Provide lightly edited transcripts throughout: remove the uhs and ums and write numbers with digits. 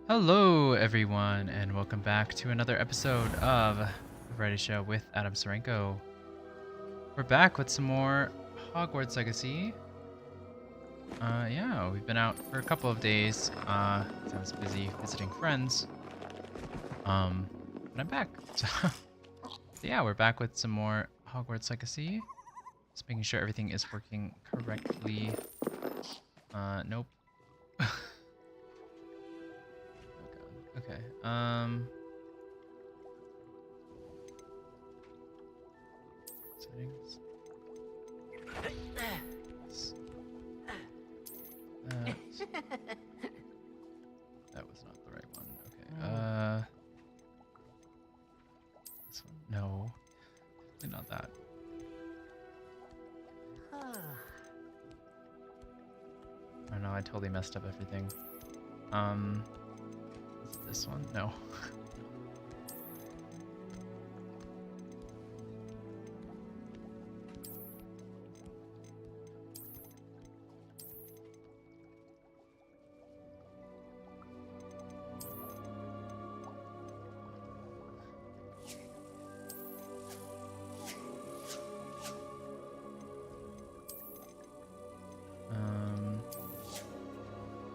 Hello, everyone, and welcome back to another episode of The Variety Show with Adam Sarenko. We're back with some more Hogwarts Legacy. Yeah, we've been out for a couple of days. I was busy visiting friends. But I'm back. So yeah, we're back with some more Hogwarts Legacy. Just making sure everything is working correctly. Nope. Oh god. Okay. Settings. That was not the right one. Okay. This one. No. Definitely not that. Oh no, I totally messed up everything. Is it this one? No.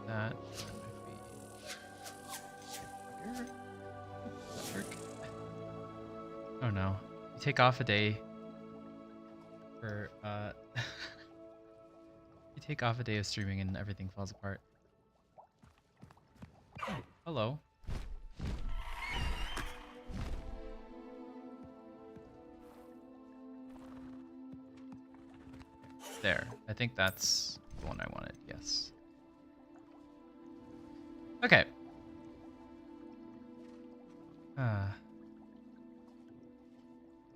That might be. Does that work? Oh no. You take off a day for you take off a day of streaming and everything falls apart. Oh, hello. There. I think that's the one I wanted. Yes. Okay.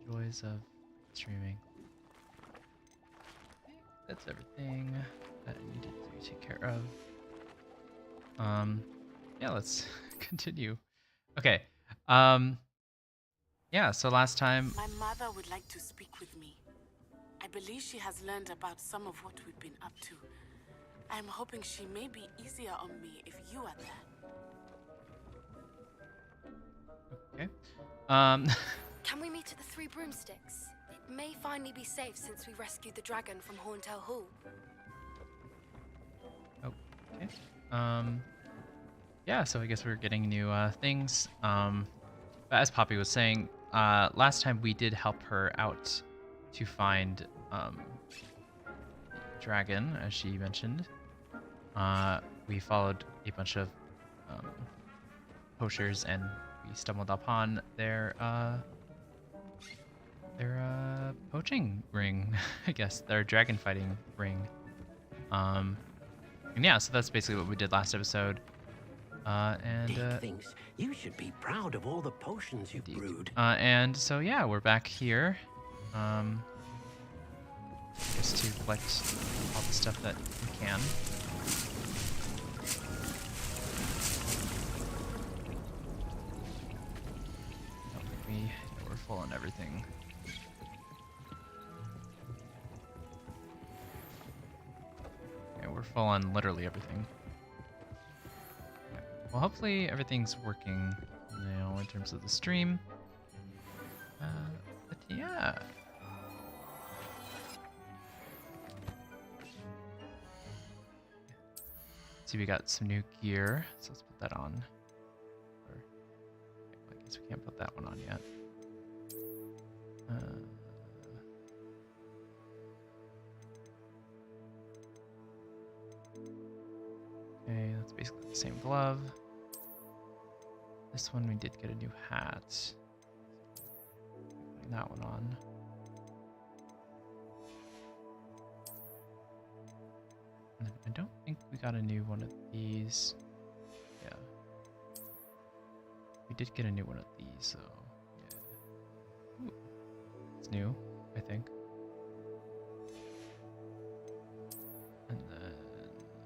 Joys of streaming. I think that's everything that I needed to take care of. Yeah, let's continue. Okay. Yeah, so last time. My mother would like to speak with me. I believe she has learned about some of what we've been up to. I'm hoping she may be easier on me if you are there. Okay. Can we meet at the Three Broomsticks? It may finally be safe since we rescued the dragon from Horntail Hall. Okay. Yeah, so I guess we're getting new things. But as Poppy was saying, last time we did help her out to find dragon, as she mentioned. We followed a bunch of poachers, and we stumbled upon their poaching ring, I guess, their dragon fighting ring. And yeah, so that's basically what we did last episode. Dick thinks you should be proud of all the potions you've brewed. And so yeah, we're back here. Just to collect all the stuff that we can. We're full on everything. Yeah, we're full on literally everything. Okay. Well, hopefully everything's working now in terms of the stream. But yeah. See, we got some new gear, so let's put that on. Or, I guess we can't put that one on yet. Okay, that's basically the same glove. This one we did get a new hat. Putting that one on. And I don't think we got a new one of these. Yeah. We did get a new one of these, so yeah. Ooh. It's new, I think. And then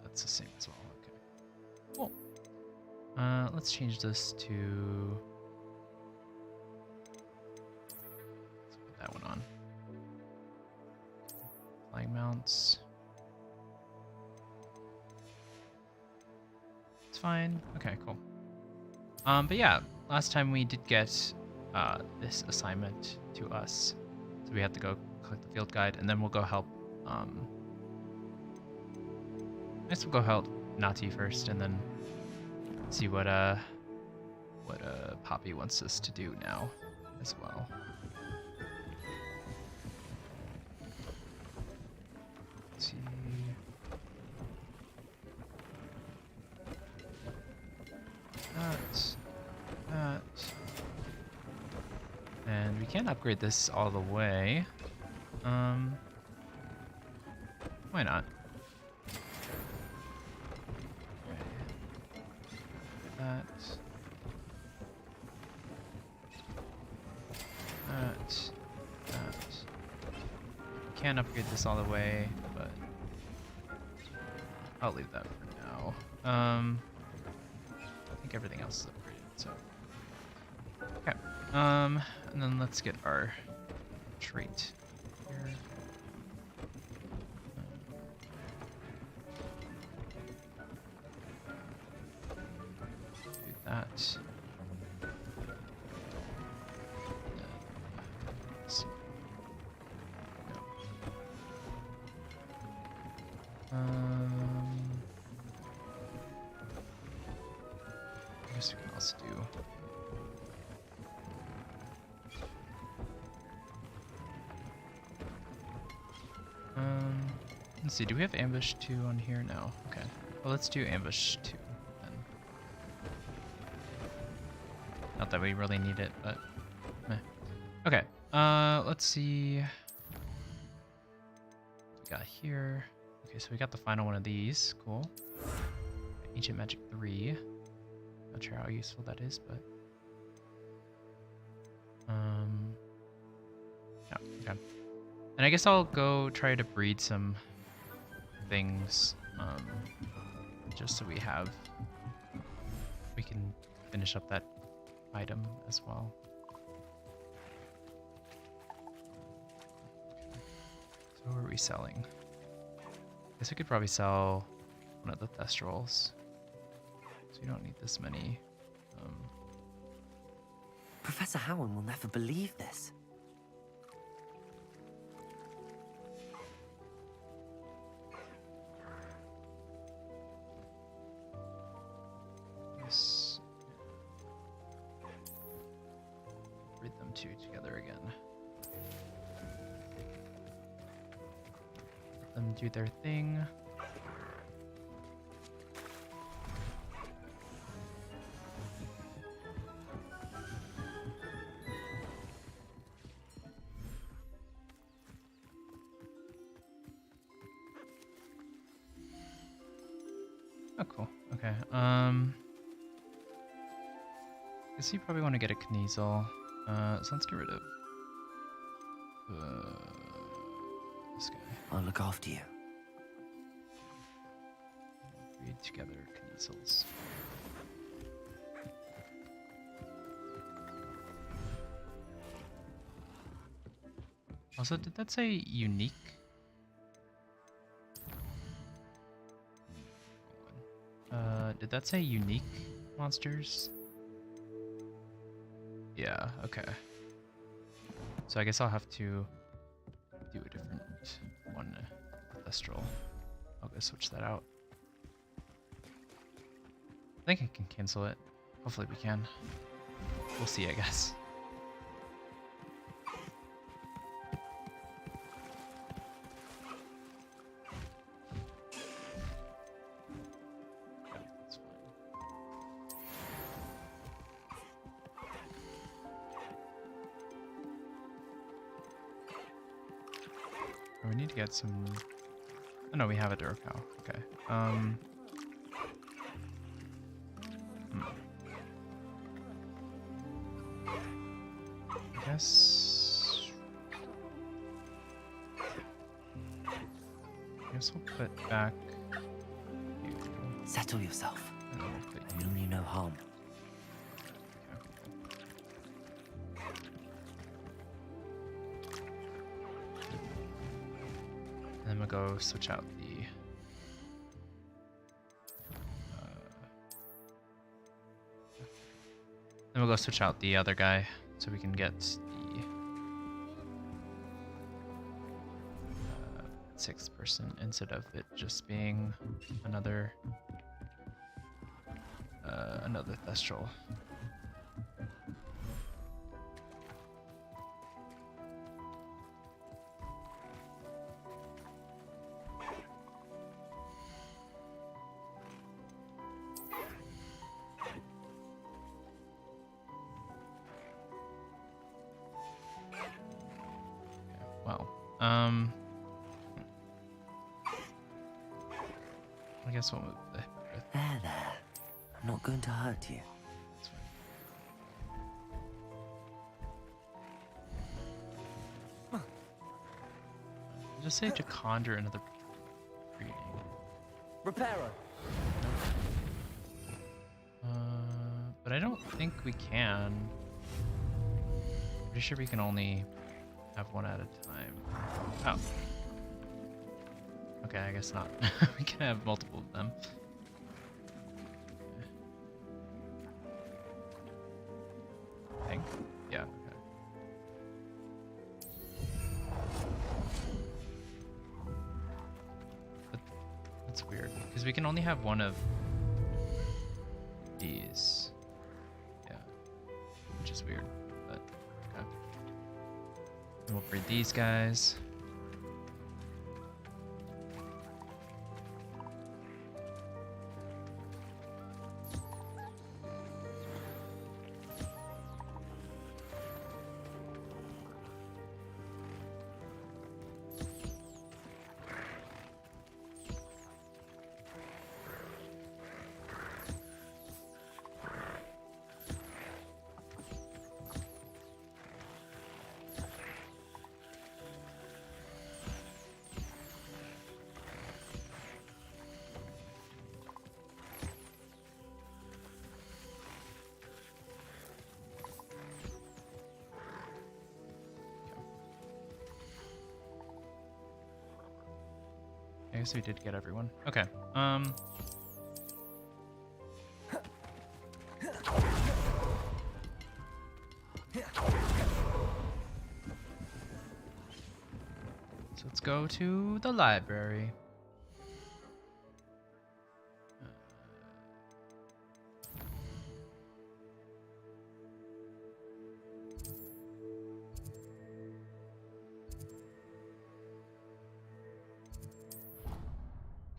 that's the same as well. Okay. Cool. Let's change this to. Let's put that one on. Flying mounts. It's fine. Okay, cool. But yeah, last time we did get this assignment to us. So we had to go collect the field guide, and then we'll go help. I guess we'll go help Nati first, and then see what Poppy wants us to do now as well. Let's see. That. And we can't upgrade this all the way. Why not? That. Can't upgrade this all the way, but I'll leave that for now. I think everything else is upgraded, so. Okay. And then let's get our trait here. Do that. I guess we can also do. Let's see. Do we have ambush 2 on here? No. Okay. Well, let's do ambush 2 then. Not that we really need it, but meh. Okay. Let's see. What we got here. Okay, so we got the final one of these. Cool. Ancient Magic 3. Not sure how useful that is, but yeah, okay. And I guess I'll go try to breed some things, just so we can finish up that item as well. So what are we selling? I guess we could probably sell one of the Thestrals. So you don't need this many. Professor Howard will never believe this. Yes. Read them two together again. Let them do their thing. Oh, cool. Okay. Guess you probably want to get a Kneasel. So let's get rid of this guy. I'll look after you. Read together Kneasels. Also, did that say unique? Did that say unique monsters? Yeah, okay. So I guess I'll have to do a different one, Thestral. I'll go switch that out. I think I can cancel it. Hopefully we can. We'll see, I guess. We need to get some. Oh no, we have a Durcow. Okay. I guess we'll put back you. Settle yourself. And then we'll put I mean you no harm. And then we'll go switch out the we'll go switch out the other guy so we can get the 6th person instead of it just being another Thestral. Wow. I guess we'll move the There. I'm not going to hurt you. That's fine. Just say to conjure another reading. Reparo. But I don't think we can. Pretty sure we can only have one at a time. Oh. Okay, I guess not. We can have multiple of them. I think. Yeah, okay. But that's weird, because we can only have one of these. Yeah. Which is weird, but okay. And we'll breed these guys. I guess we did get everyone. Okay. So let's go to the library.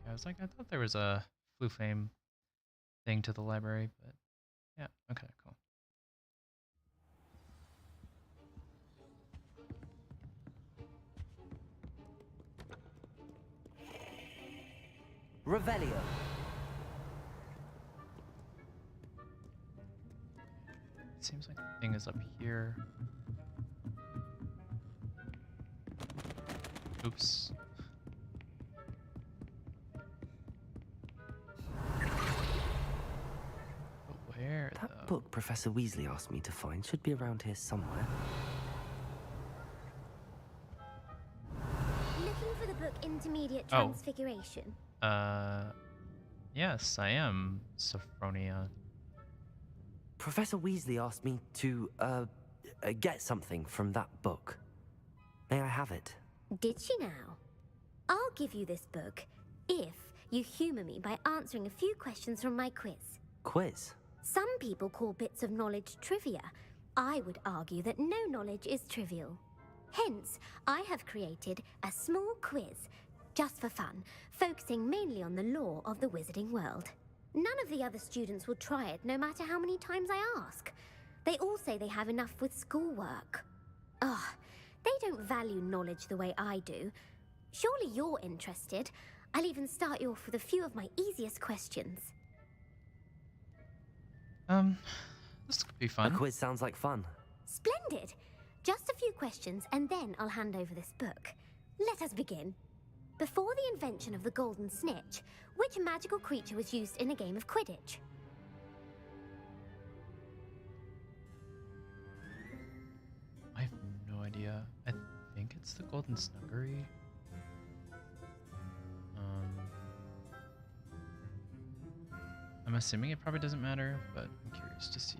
I was like, I thought there was a Blue Flame thing to the library, but yeah, okay, cool. Revelio. It seems like the thing is up here. Oops. But where, That though? book Professor Weasley asked me to find should be around here somewhere. Looking for the book Intermediate Oh. Transfiguration? Yes, I am, Sophronia. Professor Weasley asked me to, get something from that book. May I have it? Did she now? I'll give you this book if you humor me by answering a few questions from my quiz. Quiz? Some people call bits of knowledge trivia. I would argue that no knowledge is trivial. Hence, I have created a small quiz, just for fun, focusing mainly on the lore of the wizarding world. None of the other students will try it, no matter how many times I ask. They all say they have enough with schoolwork. Ugh, they don't value knowledge the way I do. Surely you're interested. I'll even start you off with a few of my easiest questions. This could be A fun. quiz sounds like fun. Splendid! Just a few questions, and then I'll hand over this book. Let us begin. Before the invention of the golden snitch, which magical creature was used in a game of Quidditch? I have no idea. I think it's the Golden Snuggery. I'm assuming it probably doesn't matter, but I'm curious to see.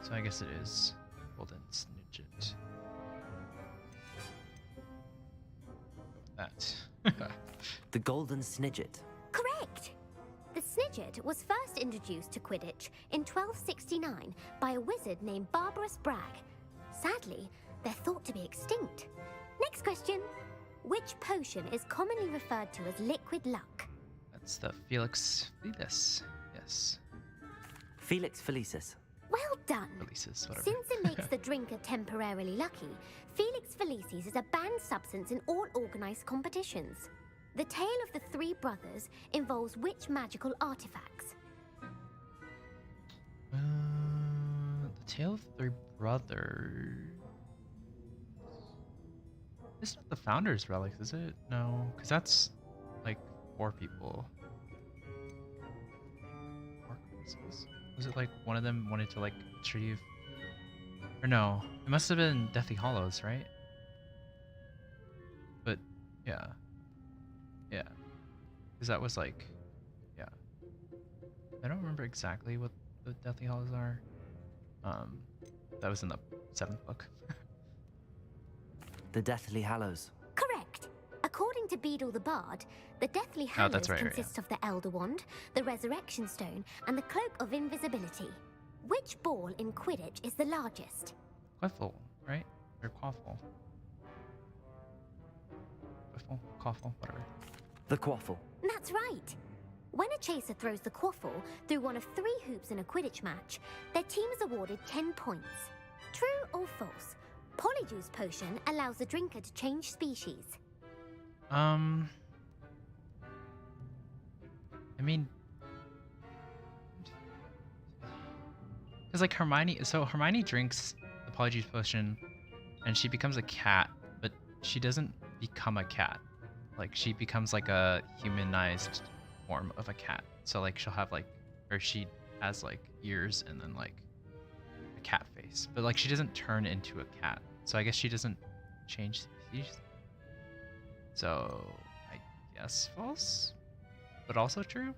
So I guess it is golden snidget. That. The golden snidget. Correct! The snidget was first introduced to Quidditch in 1269 by a wizard named Barbarous Bragg. Sadly, they're thought to be extinct. Next question. Which potion is commonly referred to as liquid luck? That's the Felix Felicis. Yes. Felix Felicis. Well done. Felicis, whatever. Since it makes the drinker temporarily lucky, Felix Felicis is a banned substance in all organized competitions. The tale of the three brothers involves which magical artifacts? The Tale of Three Brothers. It's not the Founder's Relics, is it? No, because that's like 4 people. 4 courses. Was it like one of them wanted to like achieve? Or no, it must have been Deathly Hollows, right? But yeah. Yeah. Because that was like, yeah. I don't remember exactly what the Deathly Hollows are. That was in the 7th book. The Deathly Hallows. Correct. According to Beedle the Bard, the Deathly Oh, Hallows that's right, consist of the Elder Wand, the Resurrection Stone, and the Cloak of Invisibility. Which ball in Quidditch is the largest? Quaffle, right? Or Quaffle. Quaffle, Quaffle, whatever. The Quaffle. That's right. When a chaser throws the quaffle through one of 3 hoops in a Quidditch match, their team is awarded 10 points. True or false? Polyjuice Potion allows the drinker to change species. I mean, because like Hermione drinks the Polyjuice Potion, and she becomes a cat, but she doesn't become a cat. Like she becomes like a humanized form of a cat. So like she'll have like, or she has like ears and then like a cat face, but like she doesn't turn into a cat. So I guess she doesn't change species. So I guess false, but also true.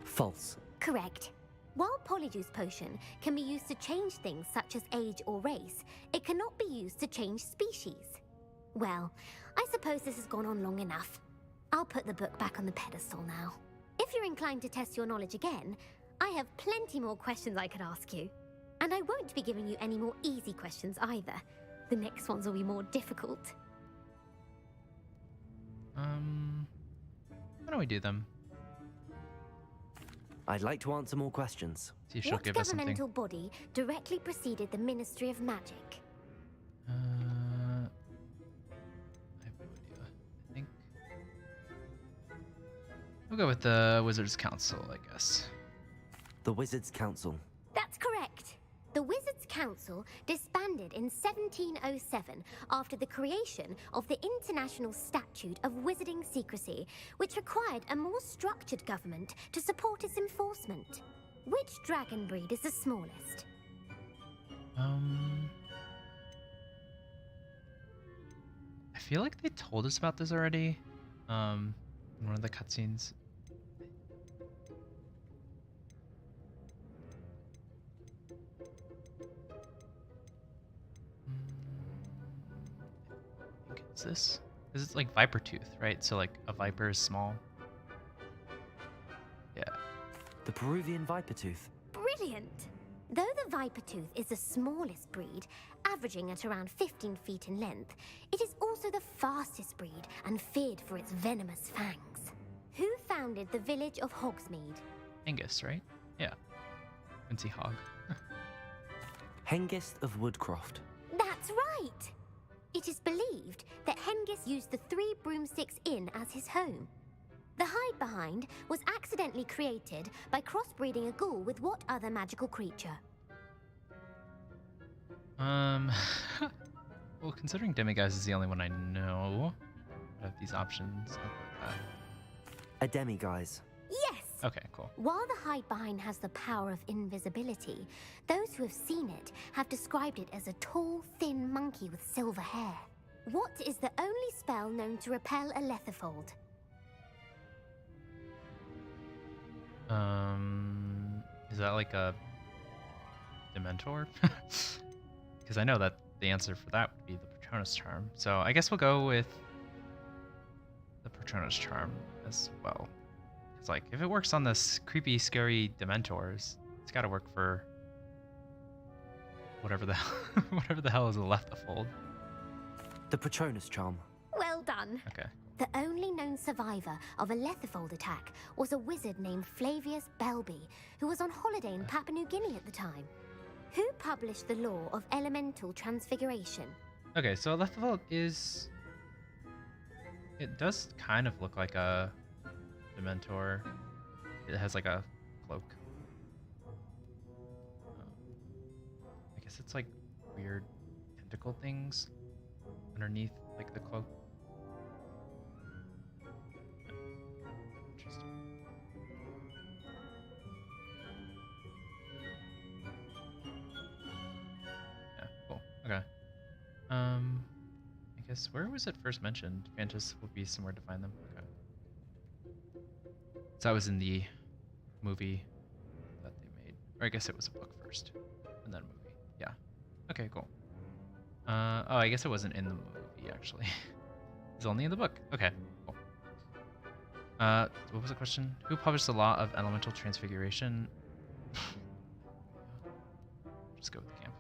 False. Correct. While Polyjuice Potion can be used to change things such as age or race, it cannot be used to change species. Well, I suppose this has gone on long enough. I'll put the book back on the pedestal now. If you're inclined to test your knowledge again, I have plenty more questions I could ask you. And I won't be giving you any more easy questions either. The next ones will be more difficult. Why don't we do them? I'd like to answer more questions. See if she'll What give us something. governmental body directly preceded the Ministry of Magic? I have no idea. I think we'll go with the Wizards Council, I guess. The Wizards Council. That's correct. The Wizards' Council disbanded in 1707 after the creation of the International Statute of Wizarding Secrecy, which required a more structured government to support its enforcement. Which dragon breed is the smallest? I feel like they told us about this already. In one of the cutscenes. I think it's this. This is like Viper Tooth, right? So like a viper is small. Yeah. The Peruvian Viper Tooth. Brilliant! Though the Viper Tooth is the smallest breed, averaging at around 15 feet in length, it is also the fastest breed and feared for its venomous fangs. Who founded the village of Hogsmeade? Angus, right? Yeah. Quincy Hogg. Hengist of Woodcroft. That's right! It is believed that Hengist used the 3 Broomsticks Inn as his home. The hide-behind was accidentally created by crossbreeding a ghoul with what other magical creature? Well, considering Demiguise is the only one I know, I have these options. A demiguise. Yes! Okay, cool. While the hide-behind has the power of invisibility, those who have seen it have described it as a tall, thin monkey with silver hair. What is the only spell known to repel a letherfold? Is that like a Dementor? Because I know that the answer for that would be the Patronus Charm. So I guess we'll go with the Patronus Charm as well. It's like, if it works on this creepy, scary Dementors, it's got to work for whatever the whatever the hell is left to fold. The Patronus charm. Well done. Okay. The only known survivor of a Lethifold attack was a wizard named Flavius Belby, who was on holiday in Papua New Guinea at the time. Who published the law of elemental transfiguration? Okay, so Lethifold is... It does kind of look like a Dementor. It has like a cloak. I guess it's like weird tentacle things underneath like the cloak. Interesting. Yeah, cool. Okay. I guess where was it first mentioned? Fantas would be somewhere to find them. Okay. So that was in the movie that they made. Or I guess it was a book first, and then a movie. Yeah. Okay, cool. Oh, I guess it wasn't in the movie, actually. It's only in the book. Okay, cool. What was the question? Who published the law of elemental transfiguration? Just go with Gamp.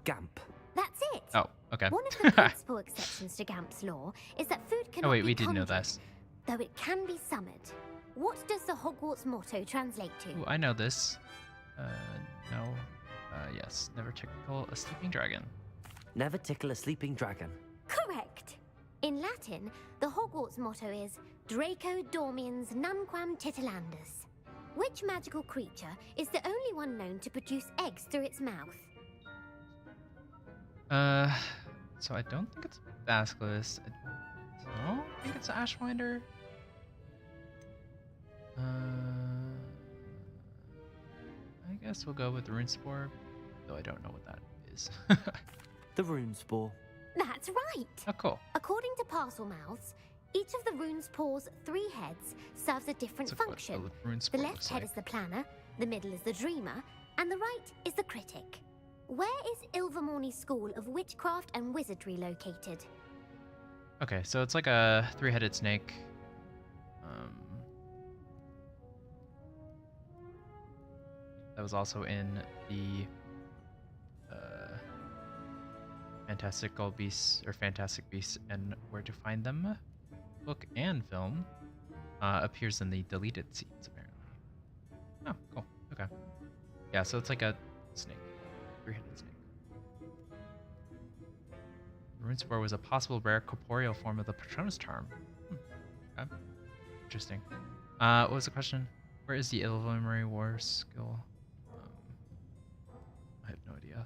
Gamp. That's it. Oh, okay. One of the principal exceptions to Gamp's law is that food cannot Oh wait, be we did know conjured, this. though it can be summoned. What does the Hogwarts motto translate to? Ooh, I know this. No. Yes. Never tickle a sleeping dragon. Never tickle a sleeping dragon. Correct. In Latin, the Hogwarts motto is Draco Dormiens Nunquam Titilandus. Which magical creature is the only one known to produce eggs through its mouth? So I don't think it's Basilisk. I don't think it's Ashwinder. I guess we'll go with Runespore, though I don't know what that is. The rune spore. That's right. Oh, cool. According to Parselmouths, each of the rune's paws' 3 heads serves a different Let's look function. what a Runespore The left looks head like. is the planner, the middle is the dreamer, and the right is the critic. Where is Ilvermorny School of Witchcraft and Wizardry located? Okay, so it's like a 3-headed snake. That was also in the Fantastical Beasts or Fantastic Beasts and Where to Find Them book and film. Appears in the deleted scenes apparently. Oh, cool. Okay. Yeah, so it's like a snake, 3-headed snake. Runespore was a possible rare corporeal form of the Patronus charm. Okay. Interesting. What was the question? Where is the Illuminary War skill? I have no idea.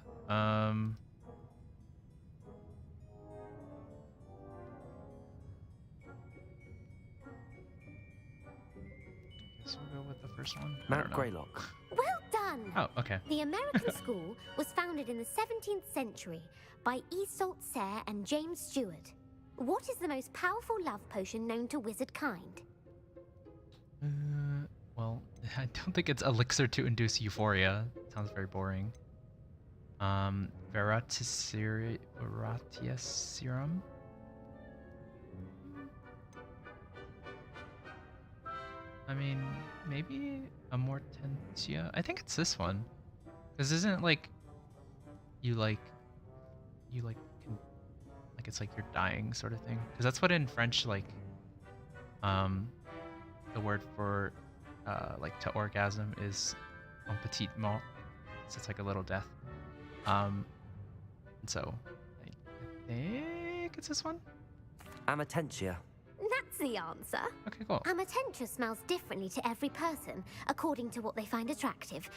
Guess we'll go with the first one. I Mount don't know. Greylock. Well done! Oh, okay. The American school was founded in the 17th century by Iseult Sayre and James Stewart. What is the most powerful love potion known to wizard kind? Well, I don't think it's elixir to induce euphoria. Sounds very boring. Veratiserum? I mean, maybe a Mortentia? I think it's this one. Because isn't it like you like can, like it's like you're dying sort of thing? Because that's what in French like the word for like to orgasm is un petit mort. So it's like a little death. And so I think it's this one. Amatentia. That's the answer. Okay, cool. Amatentia smells differently to every person, according to what they find attractive,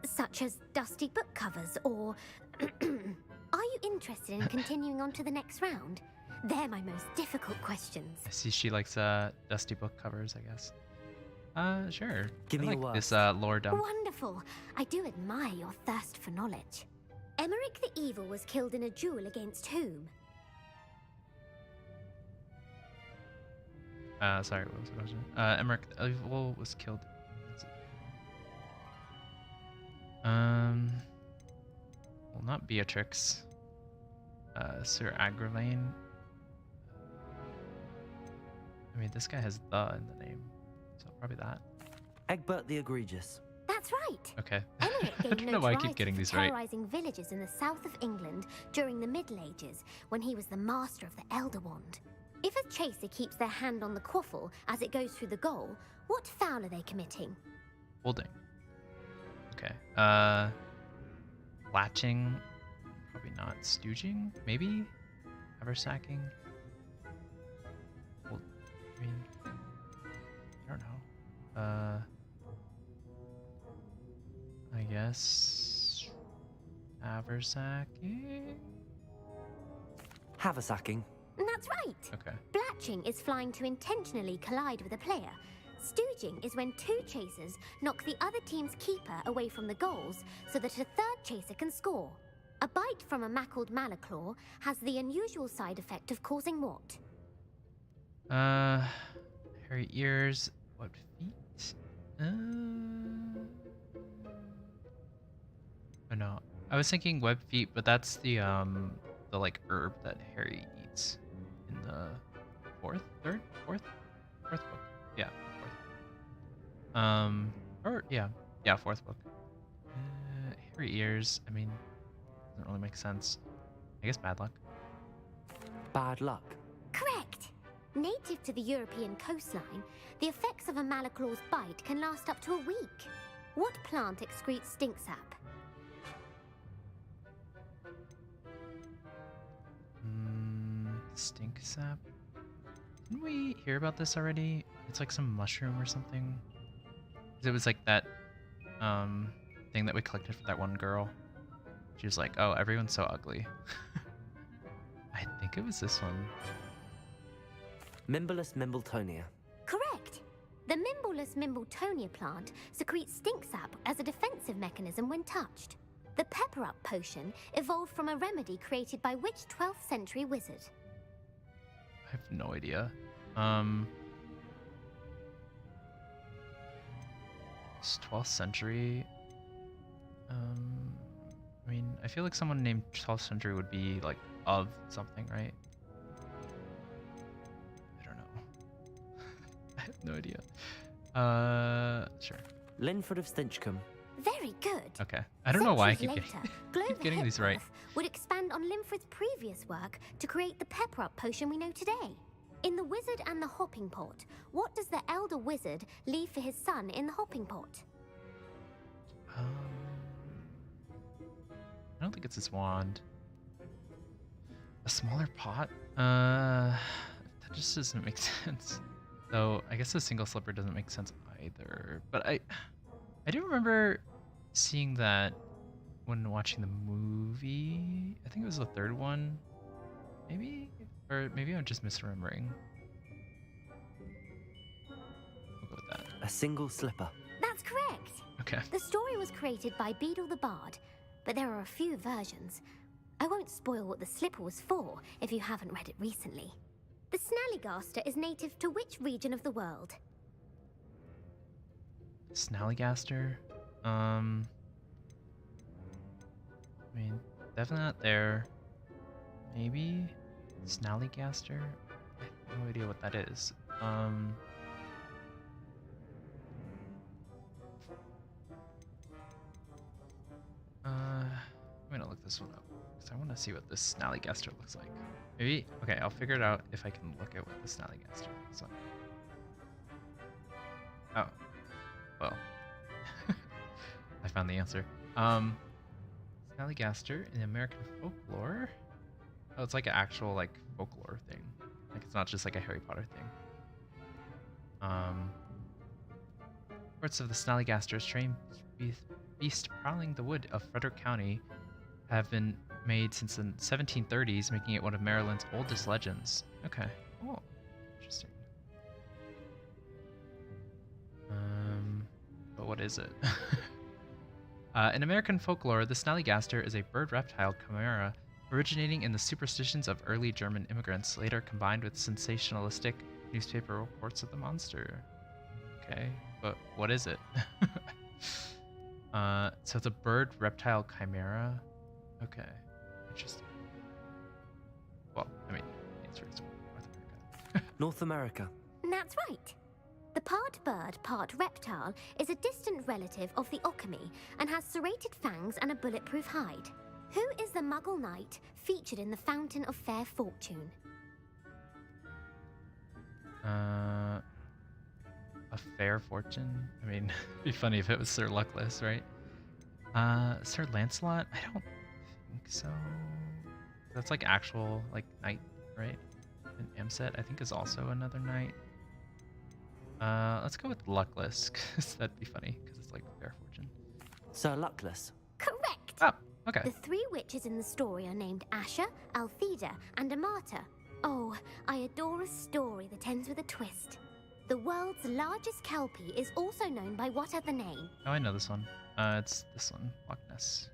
such as dusty book covers or... Are you interested in continuing on to the next round? They're my most difficult questions. I see she likes dusty book covers, I guess. Sure. Give I me a like word. this lore dump. Wonderful. I do admire your thirst for knowledge. Emmerich the Evil was killed in a duel against whom? Sorry, what was the question? Emmerich the Evil was killed. not Beatrix. Sir Agravain. I mean, this guy has "the" in the name, so probably that. Egbert the Egregious. That's right. Okay. Emmerich I gained don't know why I notoriety keep getting for these right. terrorizing villages in the south of England during the Middle Ages, when he was the master of the Elder Wand. If a chaser keeps their hand on the quaffle as it goes through the goal, what foul are they committing? Holding. Okay. Latching. Probably not. Stooging? Maybe? Haversacking? Well, I mean, I don't know. I guess haversacking? Haversacking. That's right. Okay. Blatching is flying to intentionally collide with a player. Stooging is when two chasers knock the other team's keeper away from the goals so that a third chaser can score. A bite from a mackled malaclaw has the unusual side effect of causing what? Hairy ears. What feet? Oh no. I was thinking web feet, but that's the like herb that Harry eats in the fourth book. Yeah, fourth. Or yeah, fourth book. Hairy ears. I mean, doesn't really make sense. I guess bad luck. Bad luck. Correct. Native to the European coastline, the effects of a malaclaw's bite can last up to a week. What plant excretes stink sap? Stink sap. Didn't we hear about this already? It's like some mushroom or something. 'Cause it was like that thing that we collected for that one girl. She was like, "Oh, everyone's so ugly." I think it was this one. Mimbolus Mimbletonia. Correct. The Mimbolus Mimbletonia plant secretes stink sap as a defensive mechanism when touched. The Pepper Up potion evolved from a remedy created by which 12th century wizard? I have no idea. It's 12th century. I mean, I feel like someone named 12th century would be like of something, right? I don't know. I have no idea. Sure. Linford of Stinchcombe. Very good. Okay. I don't know why I keep Centuries getting, later, keep Glover getting these right. Hipworth would expand on Linford's previous work to create the Pepper Up potion we know today. In The Wizard and the Hopping Pot, what does the elder wizard leave for his son in the hopping pot? I don't think it's his wand. A smaller pot? That just doesn't make sense. So I guess the single slipper doesn't make sense either. But I do remember seeing that when watching the movie. I think it was the third one. Maybe? Or maybe I'm just misremembering. We'll go with that. A single slipper. That's correct. Okay. The story was created by Beadle the Bard, but there are a few versions. I won't spoil what the slipper was for if you haven't read it recently. The Snallygaster is native to which region of the world? Snallygaster? I mean, definitely not there. Maybe? Snallygaster? I have no idea what that is. I'm gonna look this one up because I want to see what this Snallygaster looks like. Maybe, okay, I'll figure it out if I can look at what the Snallygaster looks like. Oh, well, I found the answer. Snallygaster in American folklore. Oh, it's like an actual like folklore thing. Like it's not just like a Harry Potter thing. Reports of the Snallygaster's strange beast prowling the wood of Frederick County have been made since the 1730s, making it one of Maryland's oldest legends. Okay. Oh, interesting. But what is it? In American folklore, the Snallygaster is a bird reptile chimera originating in the superstitions of early German immigrants, later combined with sensationalistic newspaper reports of the monster. Okay, but what is it? So it's a bird reptile chimera. Okay. Interesting. Well, I mean, it's North America. North America. That's right. The part bird, part reptile is a distant relative of the Occamy and has serrated fangs and a bulletproof hide. Who is the Muggle knight featured in the Fountain of Fair Fortune? A fair fortune? I mean, it'd be funny if it was Sir Luckless, right? Sir Lancelot? I don't think so. That's like actual, like, knight, right? And Amset, I think, is also another knight. Let's go with Luckless, because that'd be funny, because it's like fair fortune. Sir Luckless. Correct! Oh, okay. The three witches in the story are named Asha, Altheda, and Amata. Oh, I adore a story that ends with a twist. The world's largest kelpie is also known by what other name? Oh, I know this one. It's this one, Loch Ness.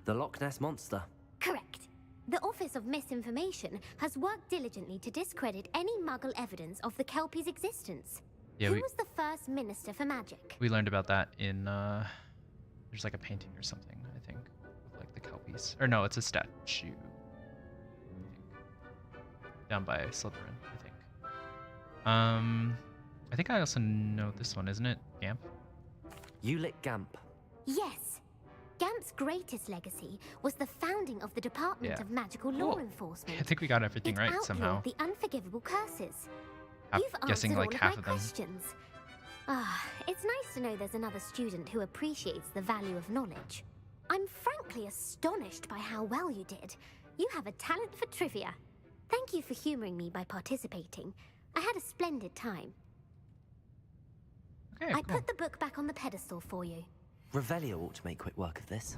The Loch Ness Monster. Correct. The Office of Misinformation has worked diligently to discredit any Muggle evidence of the kelpie's existence. Yeah, Who was the first Minister for Magic? we learned about that in, there's like a painting or something, I think, of like the Kelpies. Or no, it's a statue, I think. Down by Slytherin, I think. I think I also know this one, isn't it? Gamp? Ulick Gamp. Yes. Gamp's greatest legacy was the founding of the Department Yeah. of Magical Law Cool. Enforcement. I think we got everything It right outlawed somehow. the unforgivable curses. I'm You've guessing answered like all half of of my them. questions. Ah, it's nice to know there's another student who appreciates the value of knowledge. I'm frankly astonished by how well you did. You have a talent for trivia. Thank you for humoring me by participating. I had a splendid time. Okay, I cool. put the book back on the pedestal for you. Revelio ought to make quick work of this.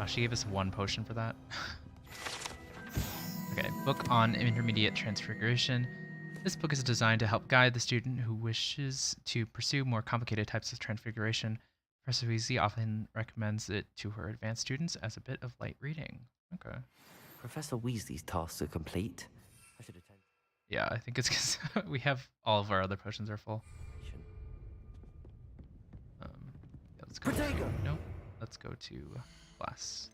She gave us one potion for that. Okay, book on intermediate transfiguration. This book is designed to help guide the student who wishes to pursue more complicated types of transfiguration. Professor Weasley often recommends it to her advanced students as a bit of light reading. Okay. Professor Weasley's tasks are complete. I should attend. Yeah, I think it's because we have all of our other potions are full. Yeah, let's go. Protego! Nope. Let's go to class.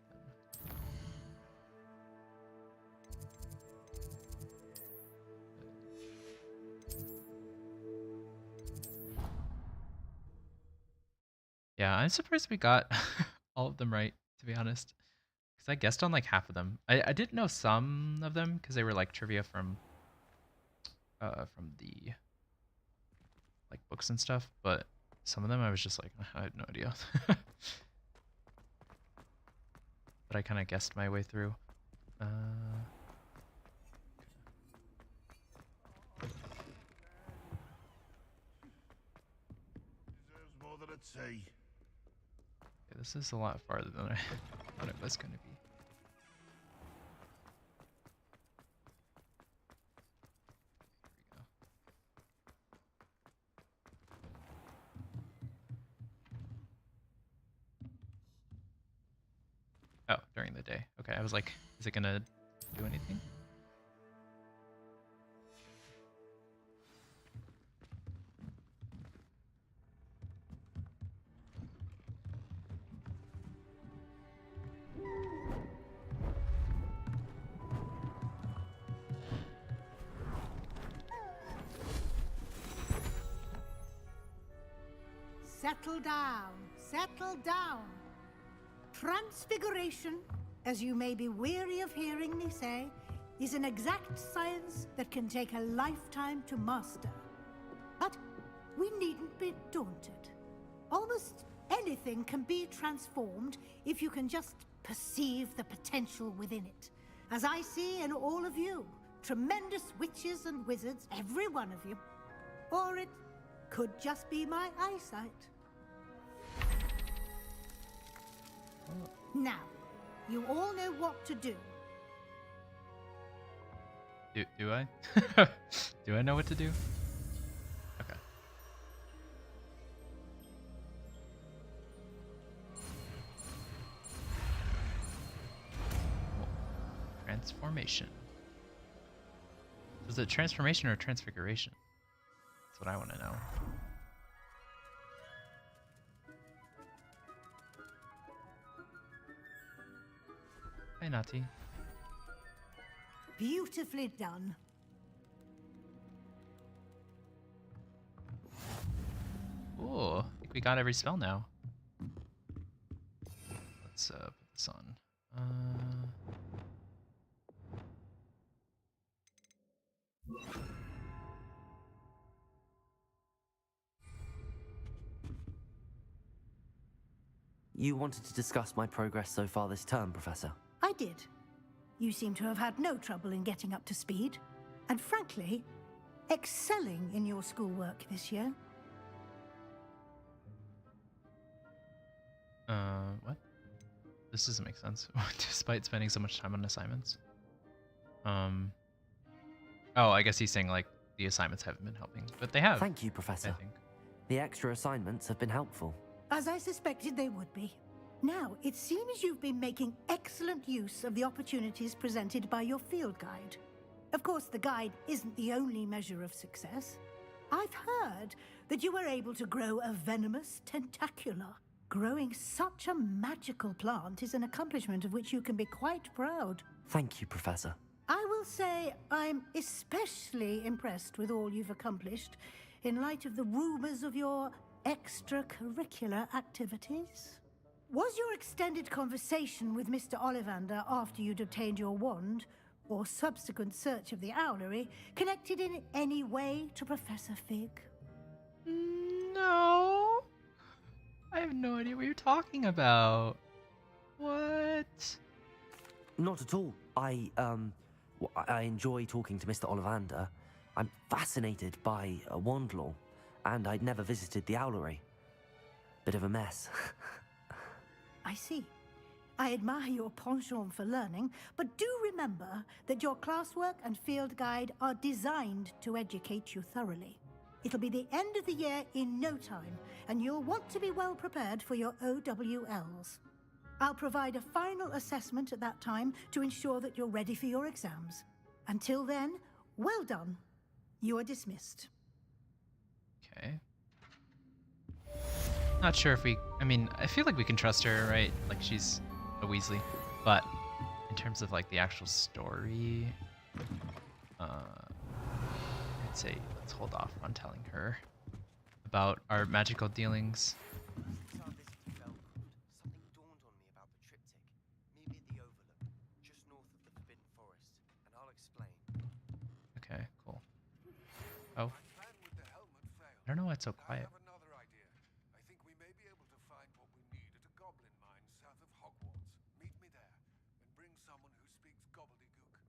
Yeah, I'm surprised we got all of them right, to be honest. Because I guessed on like half of them. I didn't know some of them because they were like trivia from the like books and stuff, but some of them I was just like, I had no idea. But I kind of guessed my way through. Deserves more than I'd say. Okay, this is a lot farther than I thought it was going to be. Here we go. Oh, during the day. Okay, I was like, is it gonna do anything? Settle down, settle down. Transfiguration, as you may be weary of hearing me say, is an exact science that can take a lifetime to master. But we needn't be daunted. Almost anything can be transformed if you can just perceive the potential within it. As I see in all of you, tremendous witches and wizards, every one of you. Or it could just be my eyesight. Now, you all know what to do. Do I? Do I know what to do? Okay. Cool. Transformation. Is it transformation or transfiguration? That's what I want to know. Hi, Nati. Beautifully done. Ooh, I think we got every spell now. Let's put this on. You wanted to discuss my progress so far this term, Professor? I did. You seem to have had no trouble in getting up to speed, and frankly, excelling in your schoolwork this year. What? This doesn't make sense. Despite spending so much time on assignments. Oh, I guess he's saying like the assignments haven't been helping, but they have. Thank you, Professor. I think. The extra assignments have been helpful. As I suspected they would be. Now, it seems you've been making excellent use of the opportunities presented by your field guide. Of course, the guide isn't the only measure of success. I've heard that you were able to grow a venomous tentacula. Growing such a magical plant is an accomplishment of which you can be quite proud. Thank you, Professor. I will say I'm especially impressed with all you've accomplished in light of the rumors of your extracurricular activities. Was your extended conversation with Mr. Ollivander after you'd obtained your wand, or subsequent search of the owlery, connected in any way to Professor Fig? No. I have no idea what you're talking about. What? Not at all. I enjoy talking to Mr. Ollivander. I'm fascinated by wand law, and I'd never visited the owlery. Bit of a mess. I see. I admire your penchant for learning, but do remember that your classwork and field guide are designed to educate you thoroughly. It'll be the end of the year in no time, and you'll want to be well prepared for your OWLs. I'll provide a final assessment at that time to ensure that you're ready for your exams. Until then, well done. You are dismissed. Okay. Not sure if we... I mean, I feel like we can trust her, right? Like, she's a Weasley. But in terms of, like, the actual story... I'd say let's hold off on telling her about our magical dealings. Since our visit to Belcourt, something dawned on me about the triptych. Maybe at the Overlook, just north of the Forbidden Forest, and I'll explain. Okay, cool. Oh. My plan with the helmet failed. I don't know why it's so I quiet. have another idea. I think we may be able to find what we need at a goblin mine south of Hogwarts. Meet me there, and bring someone who speaks gobbledygook.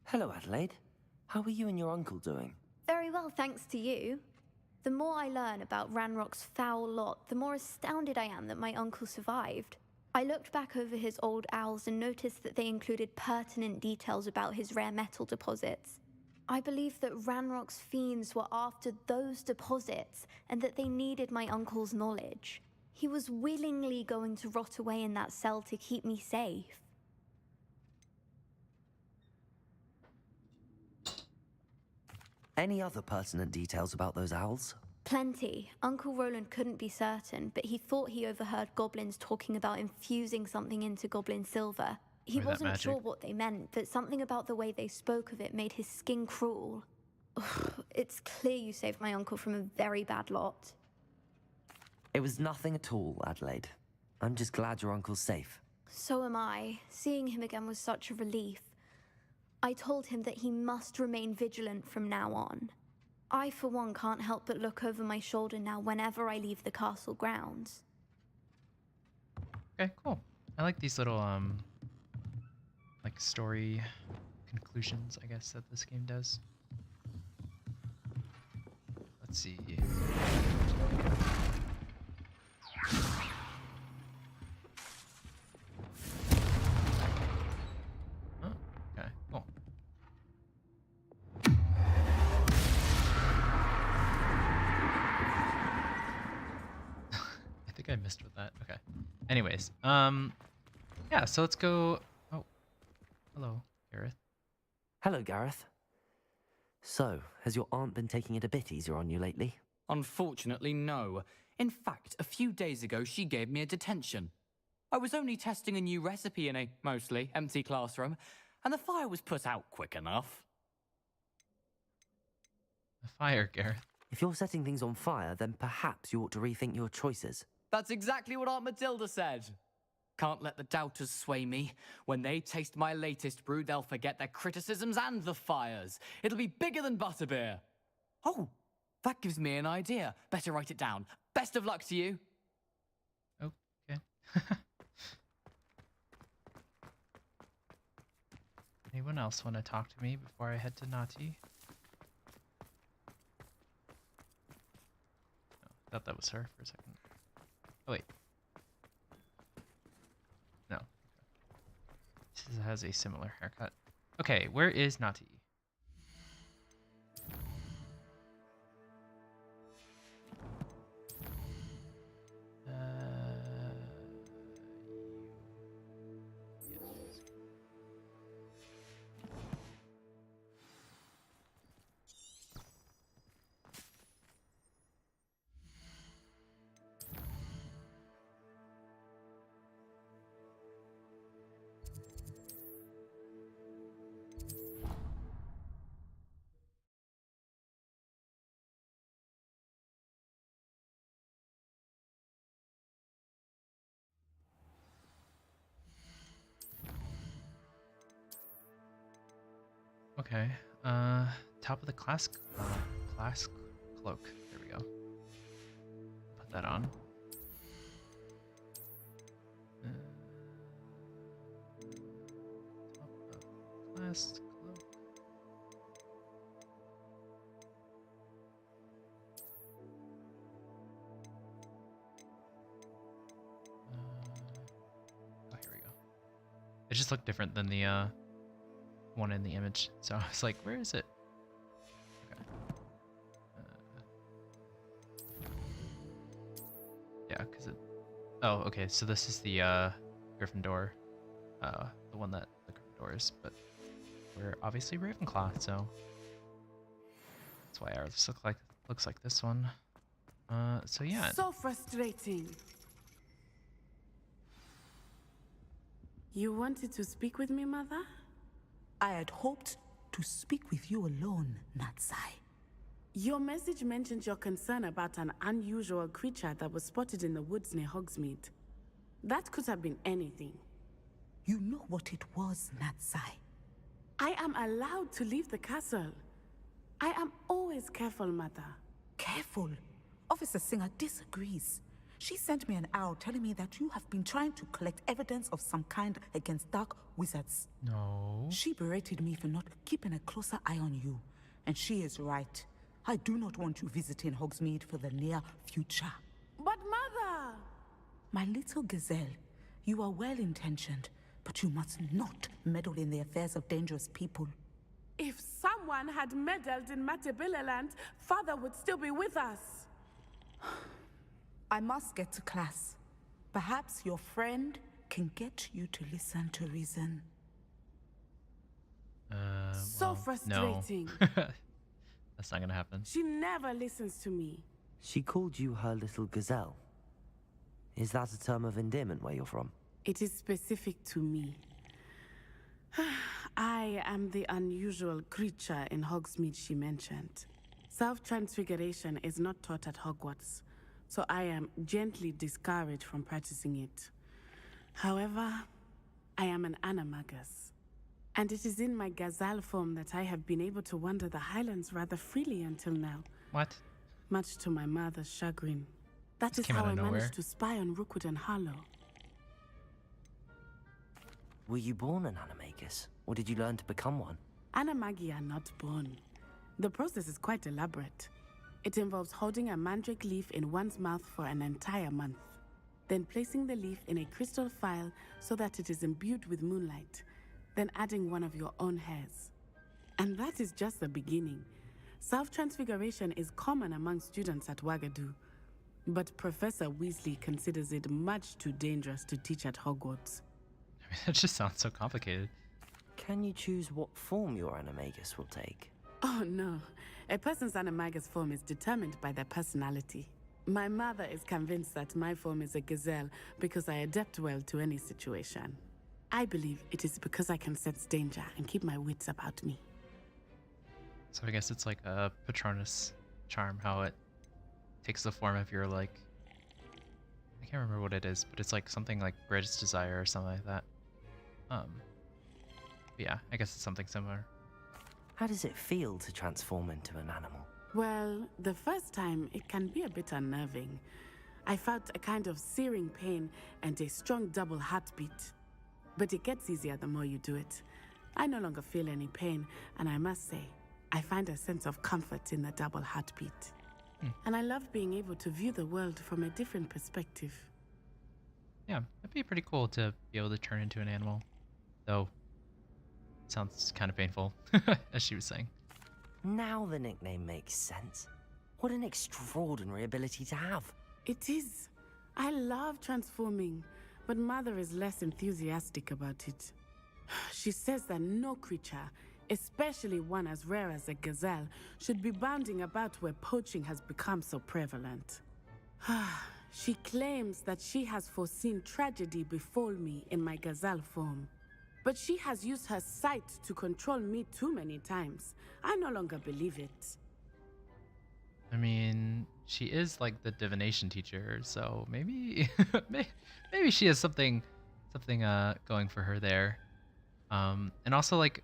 Hello, Adelaide. How are you and your uncle doing? Very well, thanks to you. The more I learn about Ranrock's foul lot, the more astounded I am that my uncle survived. I looked back over his old owls and noticed that they included pertinent details about his rare metal deposits. I believe that Ranrock's fiends were after those deposits and that they needed my uncle's knowledge. He was willingly going to rot away in that cell to keep me safe. Any other pertinent details about those owls? Plenty. Uncle Roland couldn't be certain, but he thought he overheard goblins talking about infusing something into goblin silver. He Or that wasn't sure magic. what they meant, but something about the way they spoke of it made his skin crawl. Ugh, it's clear you saved my uncle from a very bad lot. It was nothing at all, Adelaide. I'm just glad your uncle's safe. So am I. Seeing him again was such a relief. I told him that he must remain vigilant from now on. I, for one, can't help but look over my shoulder now whenever I leave the castle grounds. Okay, cool. I like these little like story conclusions, I guess, that this game does. Let's see. Oh, okay, cool. I think I missed with that. Okay. Anyways, yeah, so let's go. Oh, hello, Gareth. Hello, Gareth. So, has your aunt been taking it a bit easier on you lately? Unfortunately, no. In fact, a few days ago, she gave me a detention. I was only testing a new recipe in a mostly empty classroom, and the fire was put out quick enough. A fire, Gareth. If you're setting things on fire, then perhaps you ought to rethink your choices. That's exactly what Aunt Matilda said. Can't let the doubters sway me. When they taste my latest brew, they'll forget their criticisms and the fires. It'll be bigger than butterbeer. Oh, that gives me an idea. Better write it down. Best of luck to you. Okay. Anyone else want to talk to me before I head to Nati? Oh, I thought that was her for a second. Oh, wait. No. She has a similar haircut. Okay, where is Nati? Okay. Top of the class cloak. There we go. Put that on. Top of class cloak. Oh, here we go. It just looked different than the one in the image, so I was like, where is it? Okay. Yeah, because it... Oh, okay, so this is the Gryffindor, the one that the Gryffindor is, but we're obviously Ravenclaw, so that's why ours looks like this one. So yeah. So frustrating. You wanted to speak with me, Mother? I had hoped to speak with you alone, Natsai. Your message mentioned your concern about an unusual creature that was spotted in the woods near Hogsmeade. That could have been anything. You know what it was, Natsai. I am allowed to leave the castle. I am always careful, Mother. Careful? Officer Singer disagrees. She sent me an owl telling me that you have been trying to collect evidence of some kind against dark wizards. No. She berated me for not keeping a closer eye on you. And she is right. I do not want you visiting Hogsmeade for the near future. But Mother! My little gazelle, you are well-intentioned, but you must not meddle in the affairs of dangerous people. If someone had meddled in Matabeleland, Father would still be with us. I must get to class. Perhaps your friend can get you to listen to reason. So frustrating. No. That's not gonna happen. She never listens to me. She called you her little gazelle. Is that a term of endearment where you're from? It is specific to me. I am the unusual creature in Hogsmeade she mentioned. Self-transfiguration is not taught at Hogwarts, so I am gently discouraged from practicing it. However, I am an animagus, and it is in my gazelle form that I have been able to wander the Highlands rather freely until now. What? Much to my mother's chagrin. That is came how out I of nowhere. managed to spy on Rookwood and Harlow. Were you born an animagus, or did you learn to become one? Animagi are not born. The process is quite elaborate. It involves holding a mandrake leaf in one's mouth for an entire month, then placing the leaf in a crystal phial so that it is imbued with moonlight, then adding one of your own hairs. And that is just the beginning. Self-transfiguration is common among students at Wagadu, but Professor Weasley considers it much too dangerous to teach at Hogwarts. I mean, that just sounds so complicated. Can you choose what form your animagus will take? Oh no, a person's animagus form is determined by their personality. My mother is convinced that my form is a gazelle because I adapt well to any situation. I believe it is because I can sense danger and keep my wits about me. So I guess it's like a Patronus charm, how it takes the form of your, like, I can't remember what it is, but it's like something like greatest desire or something like that. But yeah, I guess it's something similar. How does it feel to transform into an animal? Well, the first time it can be a bit unnerving. I felt a kind of searing pain and a strong double heartbeat. But it gets easier the more you do it. I no longer feel any pain, and I must say, I find a sense of comfort in the double heartbeat. And I love being able to view the world from a different perspective. Yeah, it'd be pretty cool to be able to turn into an animal. Though, it sounds kind of painful, as she was saying. Now the nickname makes sense. What an extraordinary ability to have. It is. I love transforming, but Mother is less enthusiastic about it. She says that no creature, especially one as rare as a gazelle, should be bounding about where poaching has become so prevalent. She claims that she has foreseen tragedy befall me in my gazelle form. But she has used her sight to control me too many times. I no longer believe it. I mean, she is like the divination teacher, so maybe maybe she has something going for her there. And also, like,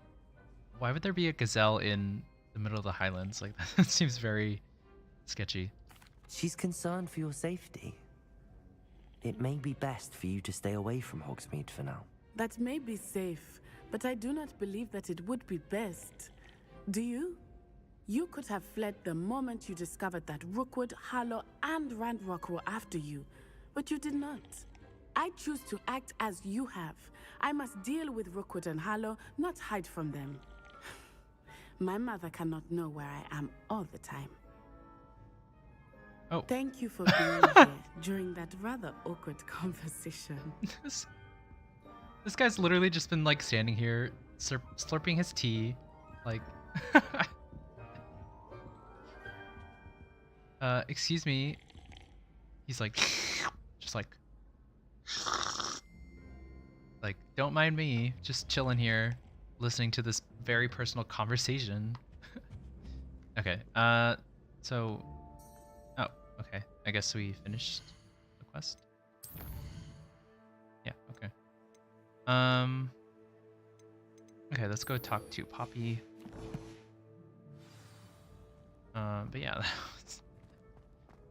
why would there be a gazelle in the middle of the Highlands? Like, that seems very sketchy. She's concerned for your safety. It may be best for you to stay away from Hogsmeade for now. That may be safe, but I do not believe that it would be best. Do you? You could have fled the moment you discovered that Rookwood, Harlow, and Ranrock were after you, but you did not. I choose to act as you have. I must deal with Rookwood and Harlow, not hide from them. My mother cannot know where I am all the time. Oh. Thank you for being here during that rather awkward conversation. This guy's literally just been like standing here, slurping his tea, like. Excuse me. He's like, just like, don't mind me, just chilling here, listening to this very personal conversation. Okay. So. Oh, okay. I guess we finished the quest. Yeah. Okay. Okay, let's go talk to Poppy. But yeah, it's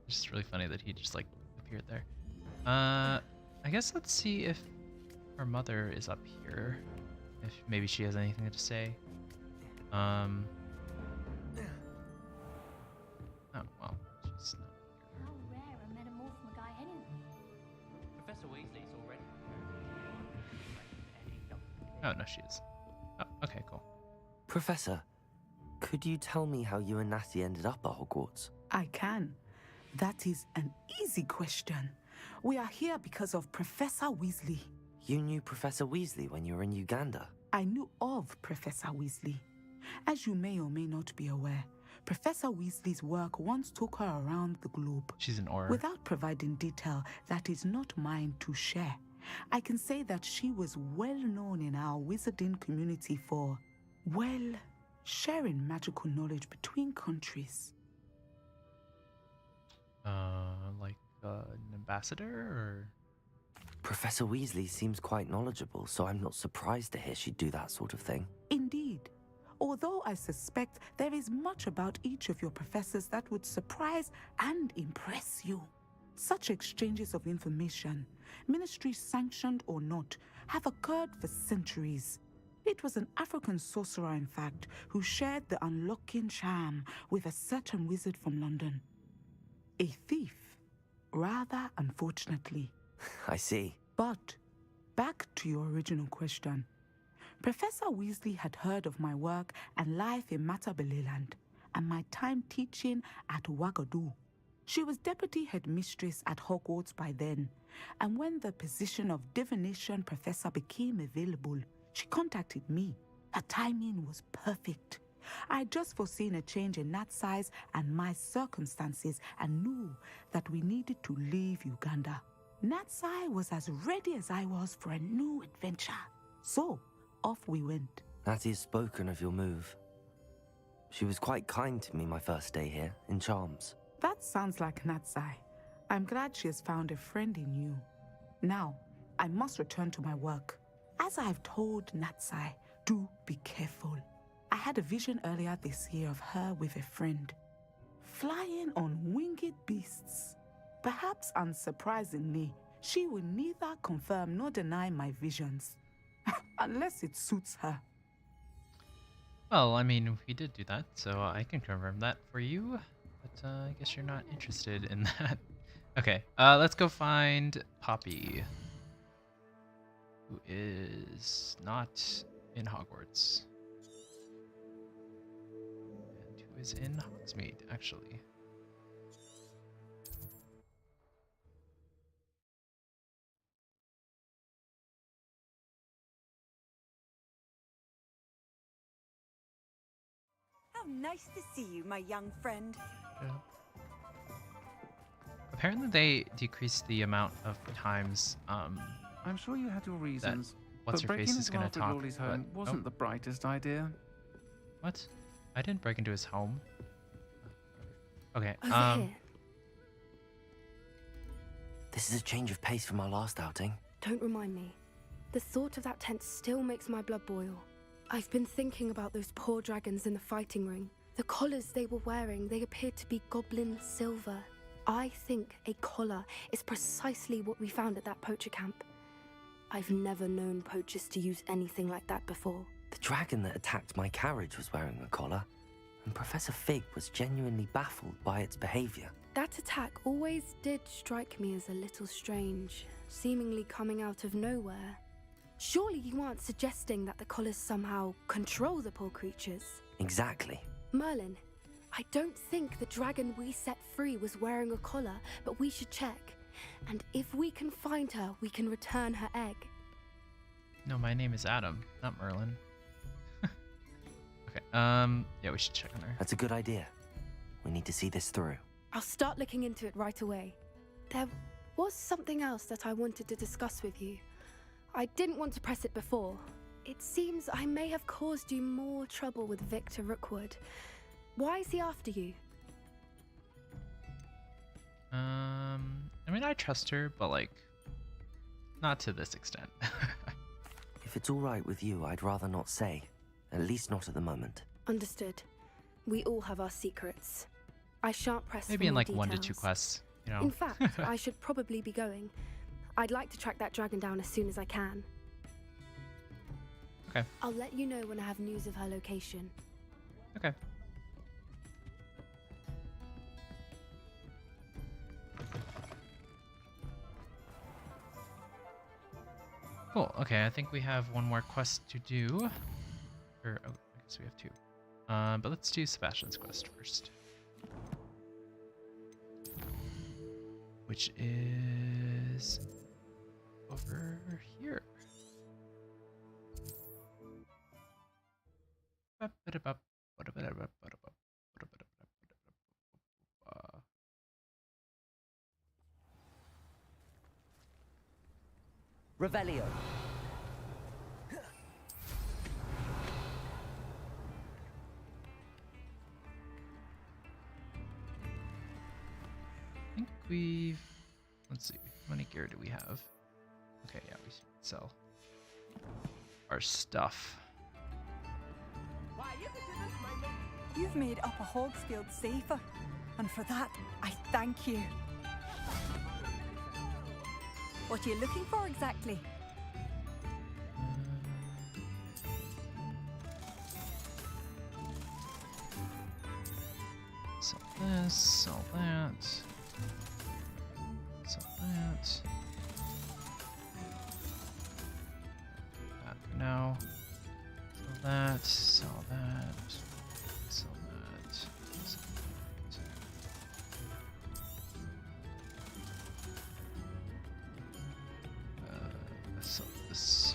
just really funny that he just like appeared there. I guess let's see if her mother is up here. If maybe she has anything to say. Oh well, she's not. How rare a metamorphomaguy anyway? Professor Weasley's already. Oh no, she is. Oh, okay, cool. Professor, could you tell me how you and Natty ended up at Hogwarts? I can. That is an easy question. We are here because of Professor Weasley. You knew Professor Weasley when you were in Uganda? I knew of Professor Weasley. As you may or may not be aware, Professor Weasley's work once took her around the globe. She's an aura. Without providing detail that is not mine to share, I can say that she was well known in our wizarding community for, well, sharing magical knowledge between countries. Like an ambassador, or? Professor Weasley seems quite knowledgeable, so I'm not surprised to hear she'd do that sort of thing. Indeed. Although I suspect there is much about each of your professors that would surprise and impress you. Such exchanges of information, ministry sanctioned or not, have occurred for centuries. It was an African sorcerer, in fact, who shared the unlocking charm with a certain wizard from London. A thief, rather unfortunately. I see. But, back to your original question. Professor Weasley had heard of my work and life in Matabeleland, and my time teaching at Wagadu. She was deputy headmistress at Hogwarts by then, and when the position of divination professor became available, she contacted me. Her timing was perfect. I'd just foreseen a change in Nat's size and my circumstances and knew that we needed to leave Uganda. Natsai was as ready as I was for a new adventure. So, off we went. Natty has spoken of your move. She was quite kind to me my first day here, in Charms. That sounds like Natsai. I'm glad she has found a friend in you. Now, I must return to my work. As I've told Natsai, do be careful. I had a vision earlier this year of her with a friend, flying on winged beasts. Perhaps unsurprisingly, she will neither confirm nor deny my visions, unless it suits her. Well, I mean, we did do that, so I can confirm that for you. But I guess you're not interested in that. Okay, let's go find Poppy, who is not in Hogwarts. And who is in Hogsmeade, actually. How nice to see you, my young friend. Yeah. Apparently they decreased the amount of times I'm sure you had your reasons, what's but her breaking face is into gonna Alfred talk. Lawley's home But, wasn't the brightest idea. What? I didn't break into his home. Okay. Over here. This is a change of pace from our last outing. Don't remind me. The thought of that tent still makes my blood boil. I've been thinking about those poor dragons in the fighting ring. The collars they were wearing, they appeared to be goblin silver. I think a collar is precisely what we found at that poacher camp. I've never known poachers to use anything like that before. The dragon that attacked my carriage was wearing a collar, and Professor Fig was genuinely baffled by its behavior. That attack always did strike me as a little strange, seemingly coming out of nowhere. Surely you aren't suggesting that the collars somehow control the poor creatures? Exactly. Merlin, I don't think the dragon we set free was wearing a collar, but we should check. And if we can find her, we can return her egg. No, my name is Adam, not Merlin. Okay, yeah, we should check on her. That's a good idea. We need to see this through. I'll start looking into it right away. There was something else that I wanted to discuss with you. I didn't want to press it before. It seems I may have caused you more trouble with Victor Rookwood. Why is he after you? I mean, I trust her, but like, not to this extent. If it's all right with you, I'd rather not say. At least not at the moment. Understood. We all have our secrets. I shan't press Maybe for in more like 1 to 2 details. quests, you know. In fact, I should probably be going. I'd like to track that dragon down as soon as I can. Okay. I'll let you know when I have news of her location. Okay. Cool. Okay, I think we have one more quest to do. Or, oh, I guess we have 2. But let's do Sebastian's quest first. Which is over here. Revelio. I think we've... Let's see. How many gear do we have? Okay, yeah, we should sell our stuff. You've made Upper Hogsfield safer, and for that, I thank you. What are you looking for exactly? Sell this, sell that. Sell that. That for now. Sell that, sell that. Sell that. Sell that. Sell this.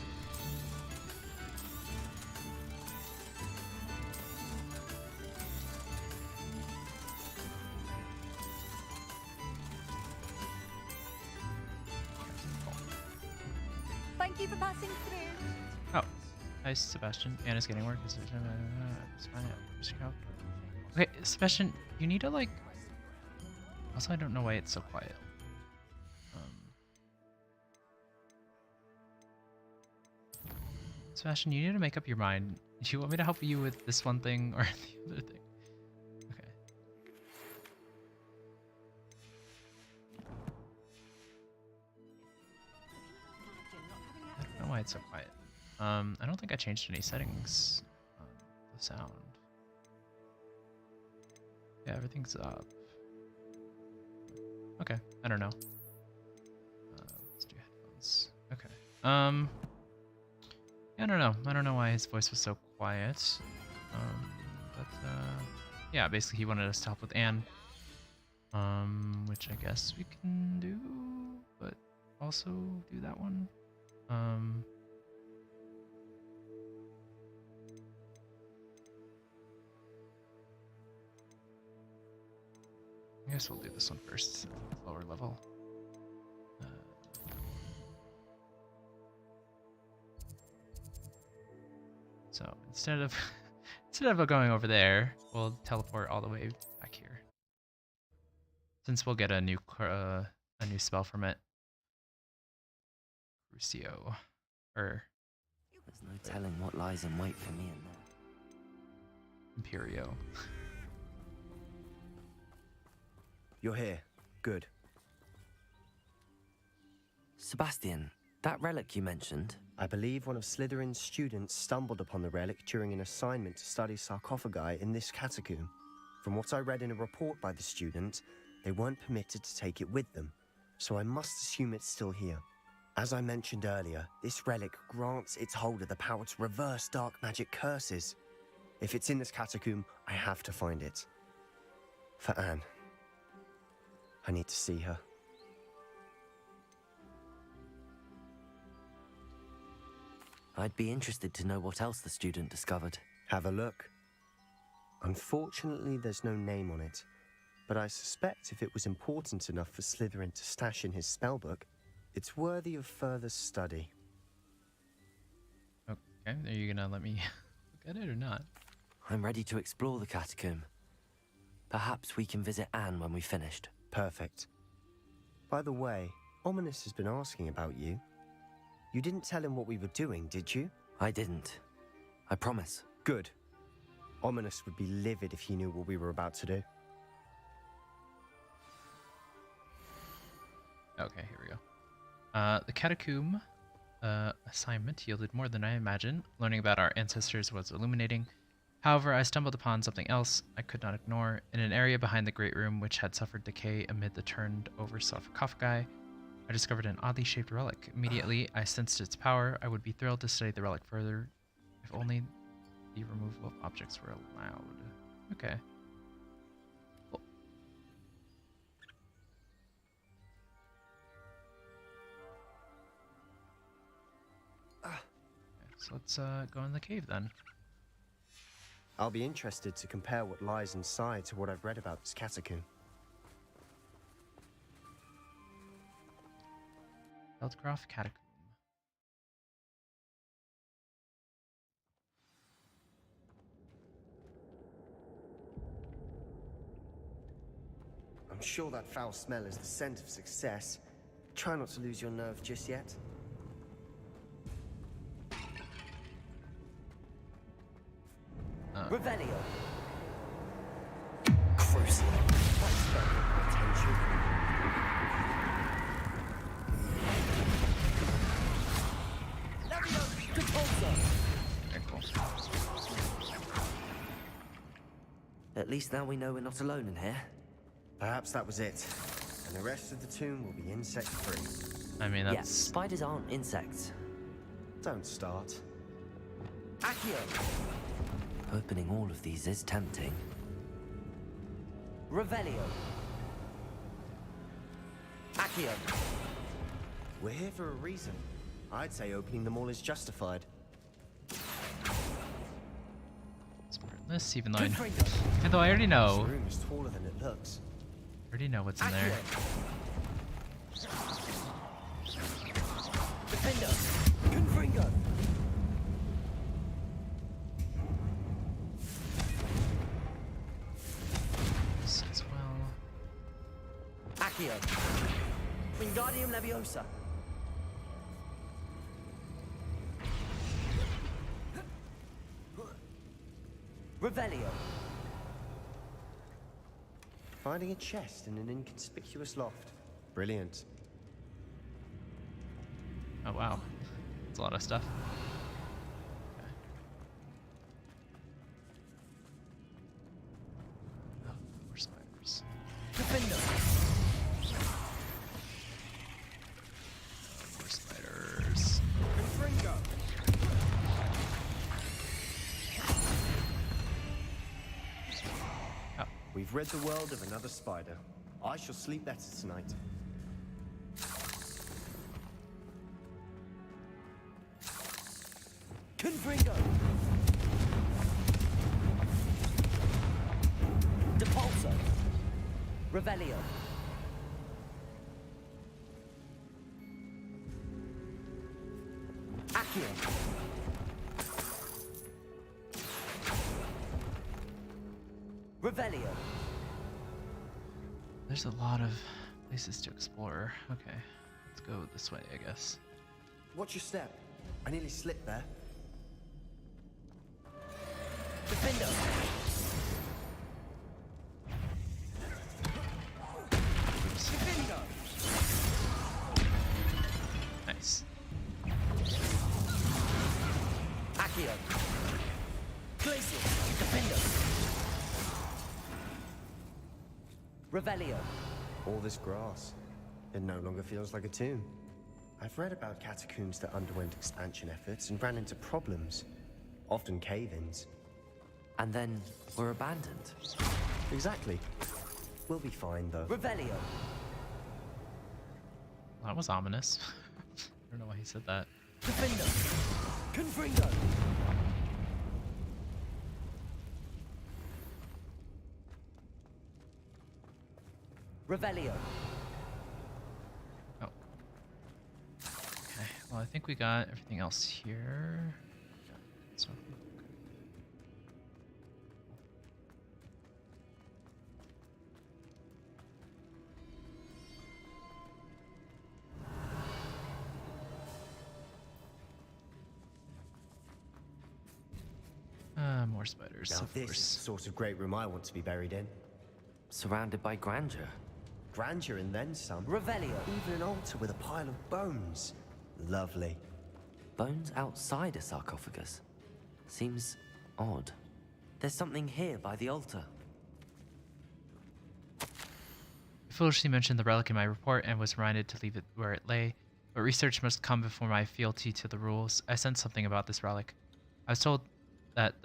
you for passing through. Oh, hi Sebastian. Anna's getting work. Okay, Sebastian, you need to like. Also, I don't know why it's so quiet. Sebastian, you need to make up your mind. Do you want me to help you with this one thing or the other thing? Okay. I don't know why it's so quiet. I don't think I changed any settings on the sound. Yeah, everything's up. Okay, I don't know. Let's do headphones. Okay. I don't know. I don't know why his voice was so quiet. Yeah, basically he wanted us to help with Anne. Which I guess we can do, but also do that one. I guess we'll do this one first, lower level. So instead of going over there, we'll teleport all the way back here. Since we'll get a new spell from it. Crucio, or there's no telling what lies in wait for me in there. Imperio. You're here. Good. Sebastian, that relic you mentioned. I believe one of Slytherin's students stumbled upon the relic during an assignment to study sarcophagi in this catacomb. From what I read in a report by the student, they weren't permitted to take it with them, so I must assume it's still here. As I mentioned earlier, this relic grants its holder the power to reverse dark magic curses. If it's in this catacomb, I have to find it. For Anne. I need to see her. I'd be interested to know what else the student discovered. Have a look. Unfortunately, there's no name on it, but I suspect if it was important enough for Slytherin to stash in his spellbook, it's worthy of further study. Okay, are you gonna let me look at it or not? I'm ready to explore the catacomb. Perhaps we can visit Anne when we've finished. Perfect. By the way, Ominous has been asking about you. You didn't tell him what we were doing, did you? I didn't. I promise. Good. Ominous would be livid if he knew what we were about to do. Okay, here we go. The catacomb assignment yielded more than I imagined. Learning about our ancestors was illuminating. However, I stumbled upon something else I could not ignore. In an area behind the Great Room, which had suffered decay amid the turned-over sarcophagi, I discovered an oddly shaped relic. Immediately, I sensed its power. I would be thrilled to study the relic further, if only the removal of objects were allowed. Okay. Cool. Okay, so let's go in the cave then. I'll be interested to compare what lies inside to what I've read about this catacomb. Feldcroft Catacomb. I'm sure that foul smell is the scent of success. Try not to lose your nerve just yet. Revelio. Crucial. Attention. Very cool. At least now we know we're not alone in here. Perhaps that was it. And the rest of the tomb will be insect-free. I mean, that's... Yeah, spiders aren't insects. Don't start. Accio! Opening all of these is tempting. Revelio. Accio. We're here for a reason. I'd say opening them all is justified. Let's burn this, even though I already know. This room is taller than it looks. I already know what's in there. Defender. Accio. Wingardium Leviosa. Revelio. Finding a chest in an inconspicuous loft. Brilliant. Oh wow, that's a lot of stuff. Okay. Oh, more spiders. More spiders. Oh. We've rid the world of another spider. I shall sleep better tonight. Confringo. Depulso. Revelio. Accio. Revelio. There's a lot of places to explore. Okay, let's go this way, I guess. Watch your step. I nearly slipped there. Defendo. Defendo. Nice. Accio. Glacial. Defendo. Revelio. All this grass. It no longer feels like a tomb. I've read about catacombs that underwent expansion efforts and ran into problems. Often cave-ins. And then were abandoned. Exactly. We'll be fine, though. Revelio. That was ominous. I don't know why he said that. Defendo. Confringo. Revelio. Oh. Okay. Well, I think we got everything else here. So. More spiders, Now of this course. is the sort of great room I want to be buried in. Surrounded by grandeur. Grandeur and then some. Revelio. Even an altar with a pile of bones. Lovely. Bones outside a sarcophagus. Seems odd. There's something here by the altar. I foolishly mentioned the relic in my report and was reminded to leave it where it lay, but research must come before my fealty to the rules. I sensed something about this relic. I was told that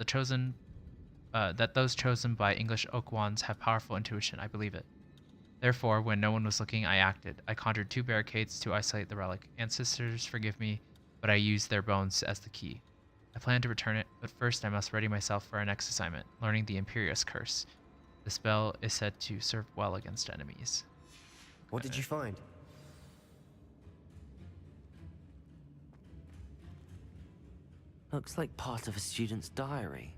those chosen by English oak wands have powerful intuition. I believe it. Therefore, when no one was looking, I acted. I conjured 2 barricades to isolate the relic. Ancestors, forgive me, but I used their bones as the key. I plan to return it, but first I must ready myself for our next assignment, learning the Imperious Curse. The spell is said to serve well against enemies. What did you find? Looks like part of a student's diary.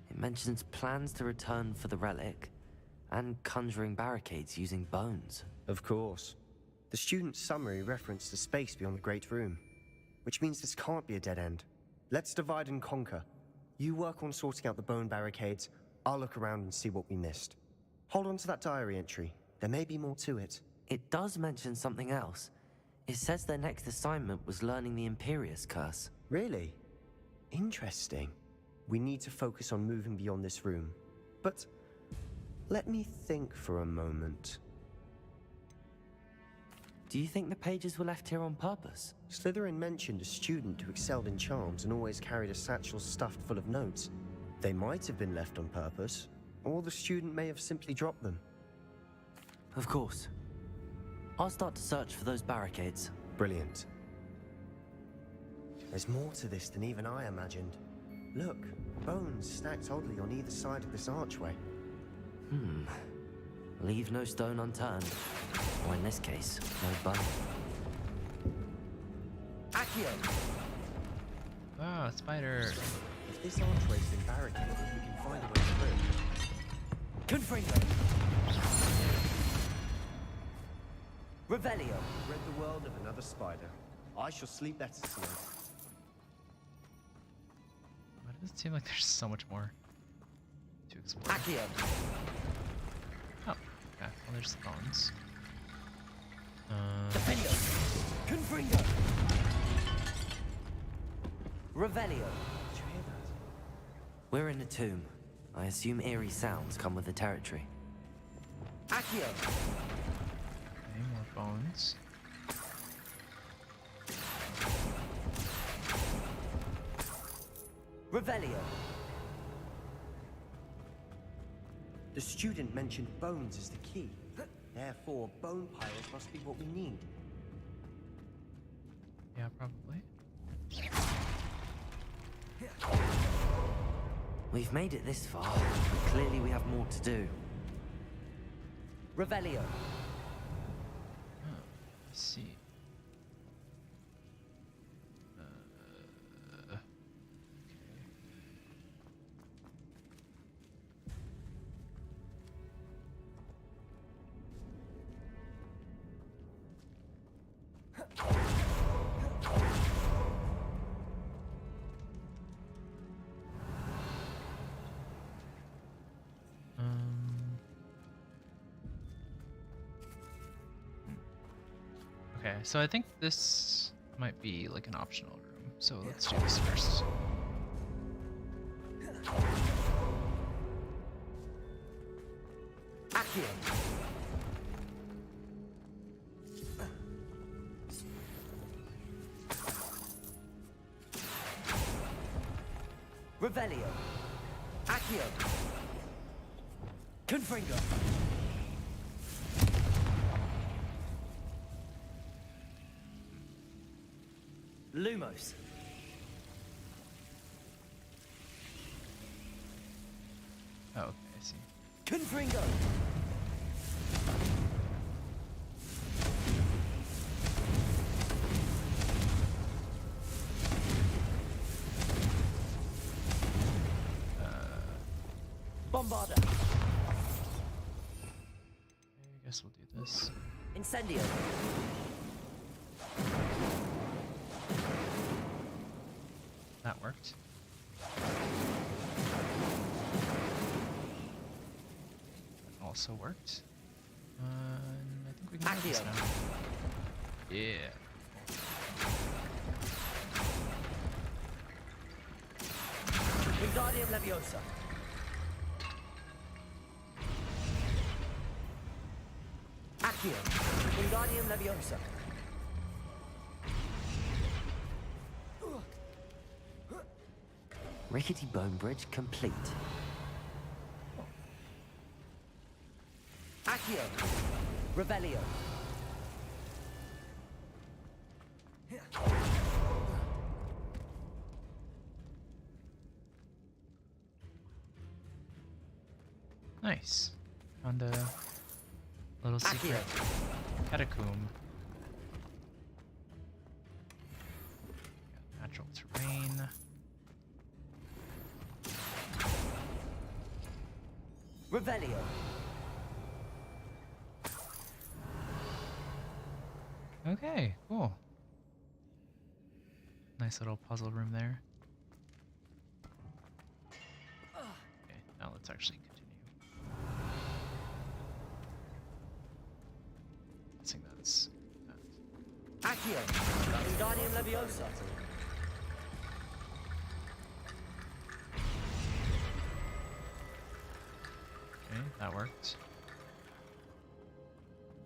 It mentions plans to return for the relic and conjuring barricades using bones. Of course. The student's summary referenced the space beyond the Great Room, which means this can't be a dead end. Let's divide and conquer. You work on sorting out the bone barricades. I'll look around and see what we missed. Hold on to that diary entry. There may be more to it. It does mention something else. It says their next assignment was learning the Imperious Curse. Really? Interesting. We need to focus on moving beyond this room. But let me think for a moment. Do you think the pages were left here on purpose? Slytherin mentioned a student who excelled in charms and always carried a satchel stuffed full of notes. They might have been left on purpose, or the student may have simply dropped them. Of course. I'll start to search for those barricades. Brilliant. There's more to this than even I imagined. Look, bones stacked oddly on either side of this archway. Leave no stone unturned. Or in this case, no bone. Accio! Ah, spider. If this archway's been barricaded, we can find a way through. Confringo! Revelio. Rid the world of another spider. I shall sleep better tonight. Why does it seem like there's so much more to explore? Accio. Oh, okay. Well, there's the bones. Defendo. Confringo. Revelio. Did you hear that? We're in a tomb. I assume eerie sounds come with the territory. Accio. Okay, more bones. Revelio. The student mentioned bones as the key. Therefore, bone piles must be what we need. Yeah, probably. We've made it this far, but clearly we have more to do. Revelio. Oh, let's see. Okay, so I think this might be like an optional room. So let's do this first. Accio. Revelio. Accio. Confringo. Lumos. Oh, okay, I see. Confringo. Bombarda. Okay, I guess we'll do this. Incendio. That worked. That also worked. I think we can do this now. Yeah. Wingardium Leviosa. Accio. Wingardium Leviosa. Rickety bone bridge complete. Accio. Revelio. Nice. Found a little secret catacomb. Got natural terrain. Revelio. Okay, cool. Nice little puzzle room there. Okay, now let's actually continue. Guessing that's that. Accio. Wingardium Leviosa. Okay, that worked.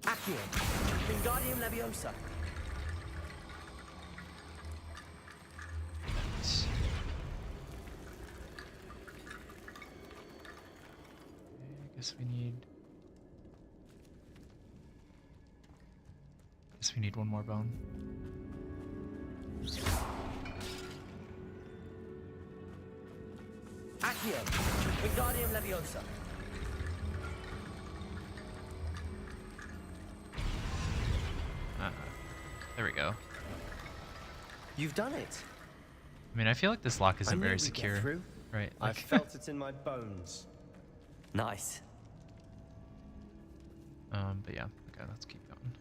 Accio. Wingardium Leviosa. That's... Okay, I guess we need one more bone. Accio. Wingardium Leviosa. There we go. You've done it. I mean, I feel like this lock isn't I knew very we'd get secure, through. right? I felt it in my bones. Nice. But yeah, okay, let's keep going.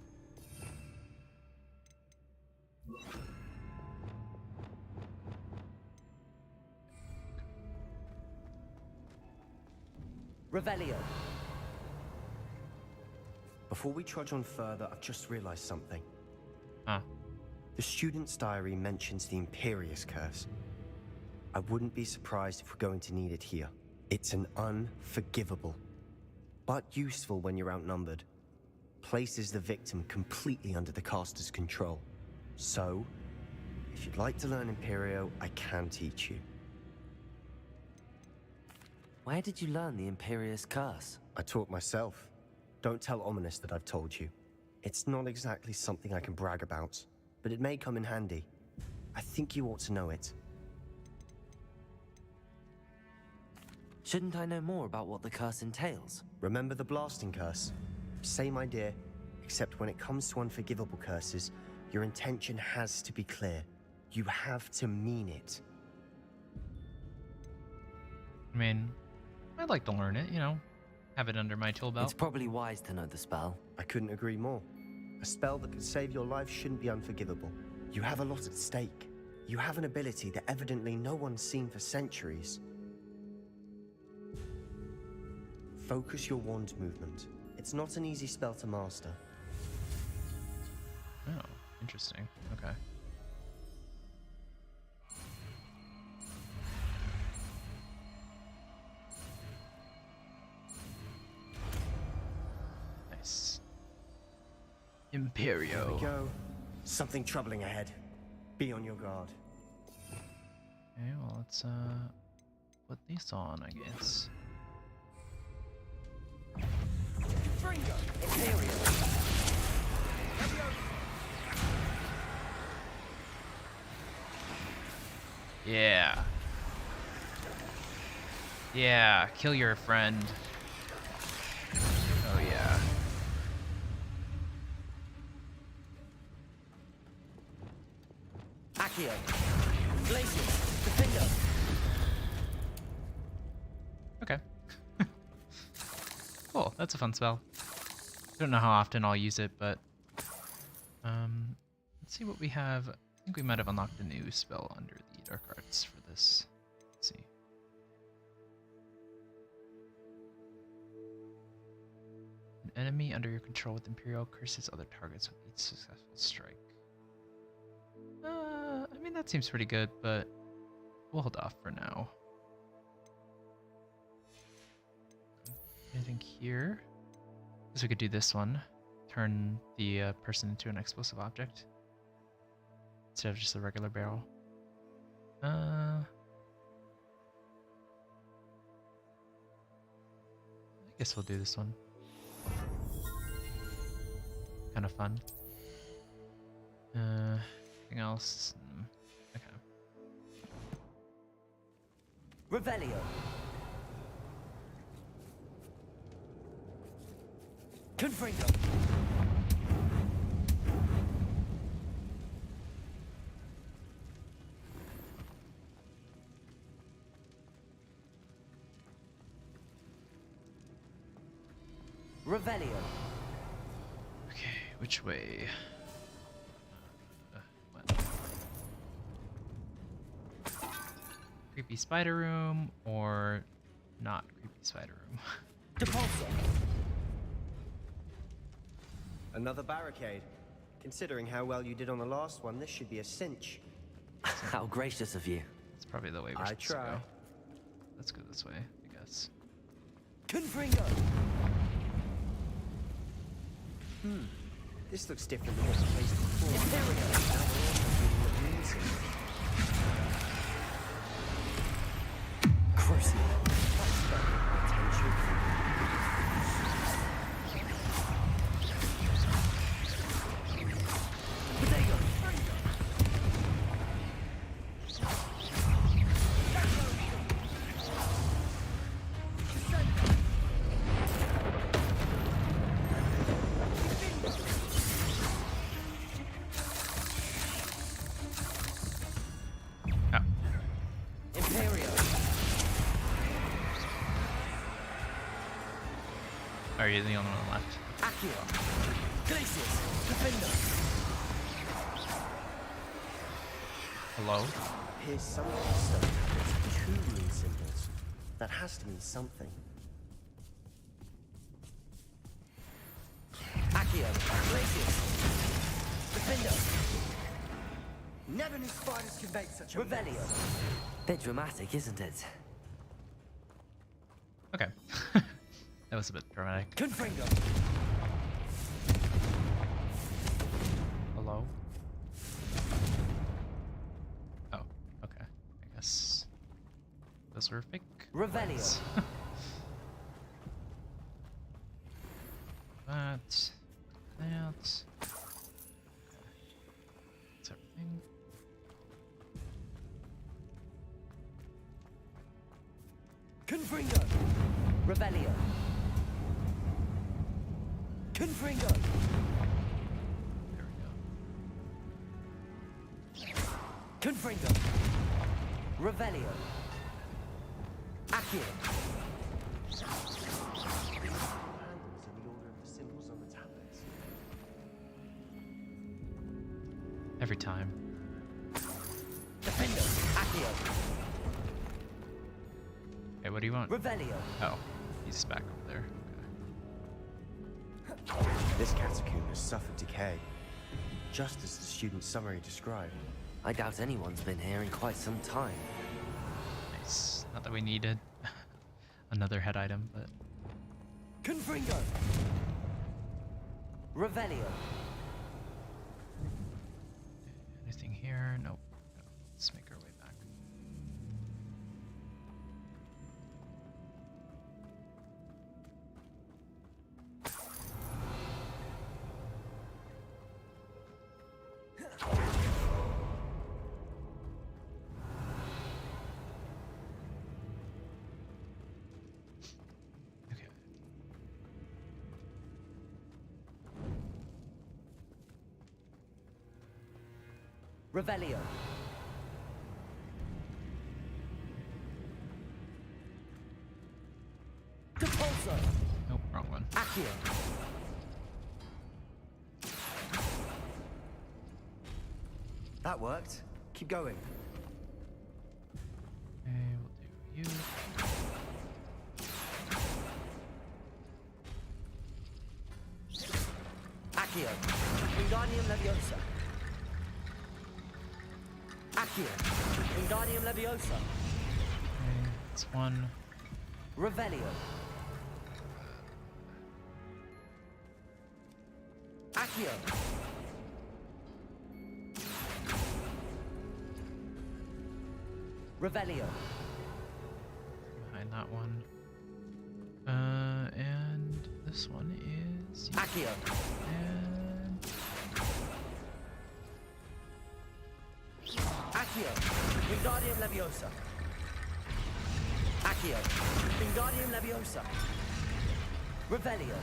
Revelio. Before we trudge on further, I've just realized something. Huh. The student's diary mentions the Imperious Curse. I wouldn't be surprised if we're going to need it here. It's an unforgivable, but useful when you're outnumbered. Places the victim completely under the caster's control. So, if you'd like to learn Imperio, I can teach you. Where did you learn the Imperious Curse? I taught myself. Don't tell Ominous that I've told you. It's not exactly something I can brag about, but it may come in handy. I think you ought to know it. Shouldn't I know more about what the curse entails? Remember the blasting curse? Same idea, except when it comes to unforgivable curses, your intention has to be clear. You have to mean it. I mean, I'd like to learn it, you know, have it under my tool belt. It's probably wise to know the spell. I couldn't agree more. A spell that could save your life shouldn't be unforgivable. You have a lot at stake. You have an ability that evidently no one's seen for centuries. Focus your wand movement. It's not an easy spell to master. Oh, interesting. Okay. Nice. Imperio. Here we go. Something troubling ahead. Be on your guard. Okay, well, let's put these on, I guess. Yeah. Yeah, kill your friend. Oh yeah. Accio. Glacier. Defender. Okay. Cool, that's a fun spell. Don't know how often I'll use it, but let's see what we have. I think we might have unlocked a new spell under the Dark Arts for this. Let's see. An enemy under your control with Imperial curses other targets with each successful strike. I mean, that seems pretty good, but we'll hold off for now. Anything here? Guess we could do this one. Turn the person into an explosive object instead of just a regular barrel. I guess we'll do this one. Kind of fun. Anything else? Okay. Revelio. Confringo. Revelio. Okay, which way? Creepy spider room or not creepy spider room? Depulso. Another barricade. Considering how well you did on the last one, this should be a cinch. How gracious of you. It's probably the way we're supposed to go. Let's go this way, I guess. Confringo. This looks different than what's placed before. Crucial. Are you the only one left? Accio. Glaciers. Defender. Hello? Here's some of these stone tablets have 2 rune symbols. That has to mean something. Accio, Glacius, Defender, Never knew spiders could make such a Revelio. Bit dramatic, isn't it? Okay. That was a bit dramatic. Confringo. Hello? Oh, okay. I guess those were fake. Revelio. That. That's everything. Confringo. Revelio. Confringo. There we go. Confringo. Revelio. Accio. handles in the order of the symbols on the tablets. Every time. Defender. Accio. Okay, what do you want? Revelio. Oh, he's back over there. This catacomb has suffered decay, just as the student's summary described. I doubt anyone's been here in quite some time. Nice. Not that we needed another head item, but Confringo. Revelio. anything here? Nope. No. Let's make our way back. Okay. Revelio. Depulso. Nope, wrong one. Accio. That worked. Keep going. Okay, we'll do you. Accio. Wingardium Leviosa. Accio. Wingardium Leviosa. Okay, that's one. Revelio. Accio. Revelio. Behind that one. And this one is you. Accio. And Accio. Wingardium Leviosa. Accio. Wingardium Leviosa. Revelio.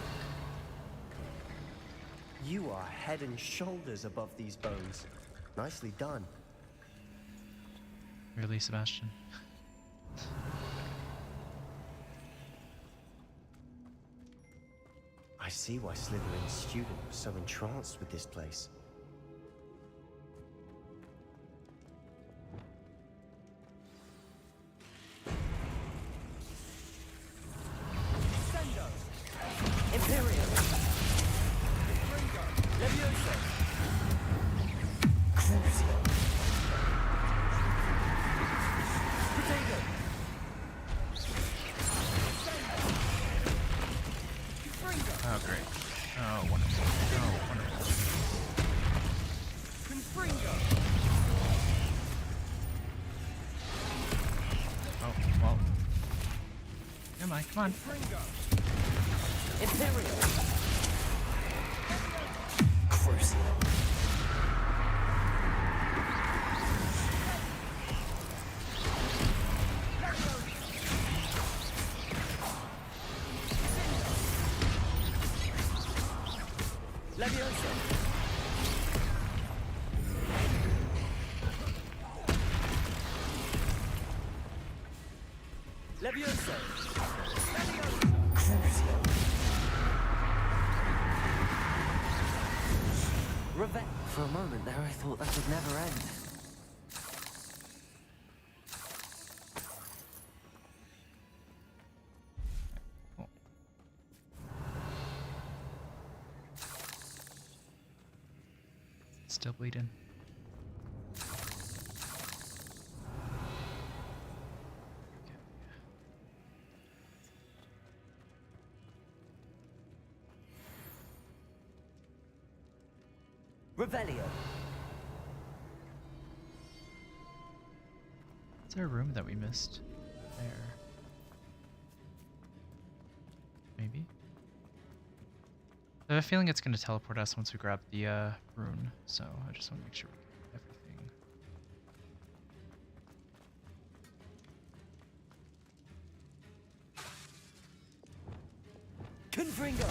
You are head and shoulders above these bones. Nicely done. really, Sebastian? I see why Slytherin's student was so entranced with this place. Imperium. Leviosa. Crucio. Potato. Oh, great. Oh, wonderful. Oh, wonderful. Confringo. Oh, well. Come on, come on. Imperial. Crucio. Leviosa. Leviosa. Crucio. For a moment there, I thought that would never end. Still bleeding. Revelio. Is there a room that we missed? There. Maybe? I have a feeling it's going to teleport us once we grab the rune, so I just want to make sure we get everything. Confringo.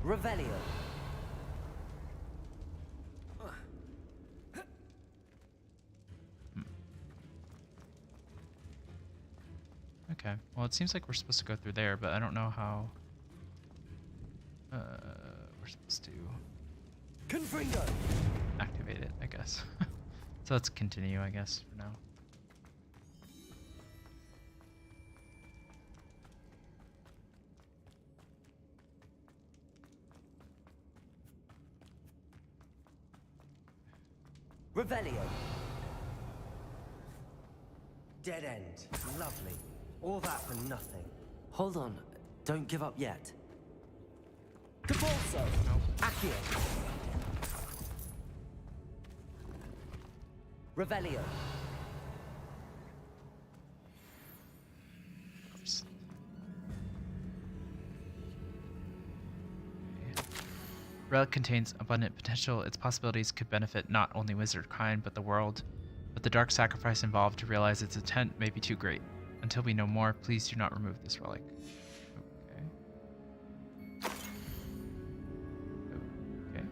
Revelio. Okay, well it seems like we're supposed to go through there, but I don't know how we're supposed to Confringo. activate it, I guess. So let's continue, I guess, for now. Revelio. Dead end. Lovely. All that for nothing. Hold on. Don't give up yet. Cabalso. Accio. Revelio. Oops. Relic contains abundant potential. Its possibilities could benefit not only wizardkind, but the world. But the dark sacrifice involved to realize its intent may be too great. Until we know more, please do not remove this relic. Okay. Okay.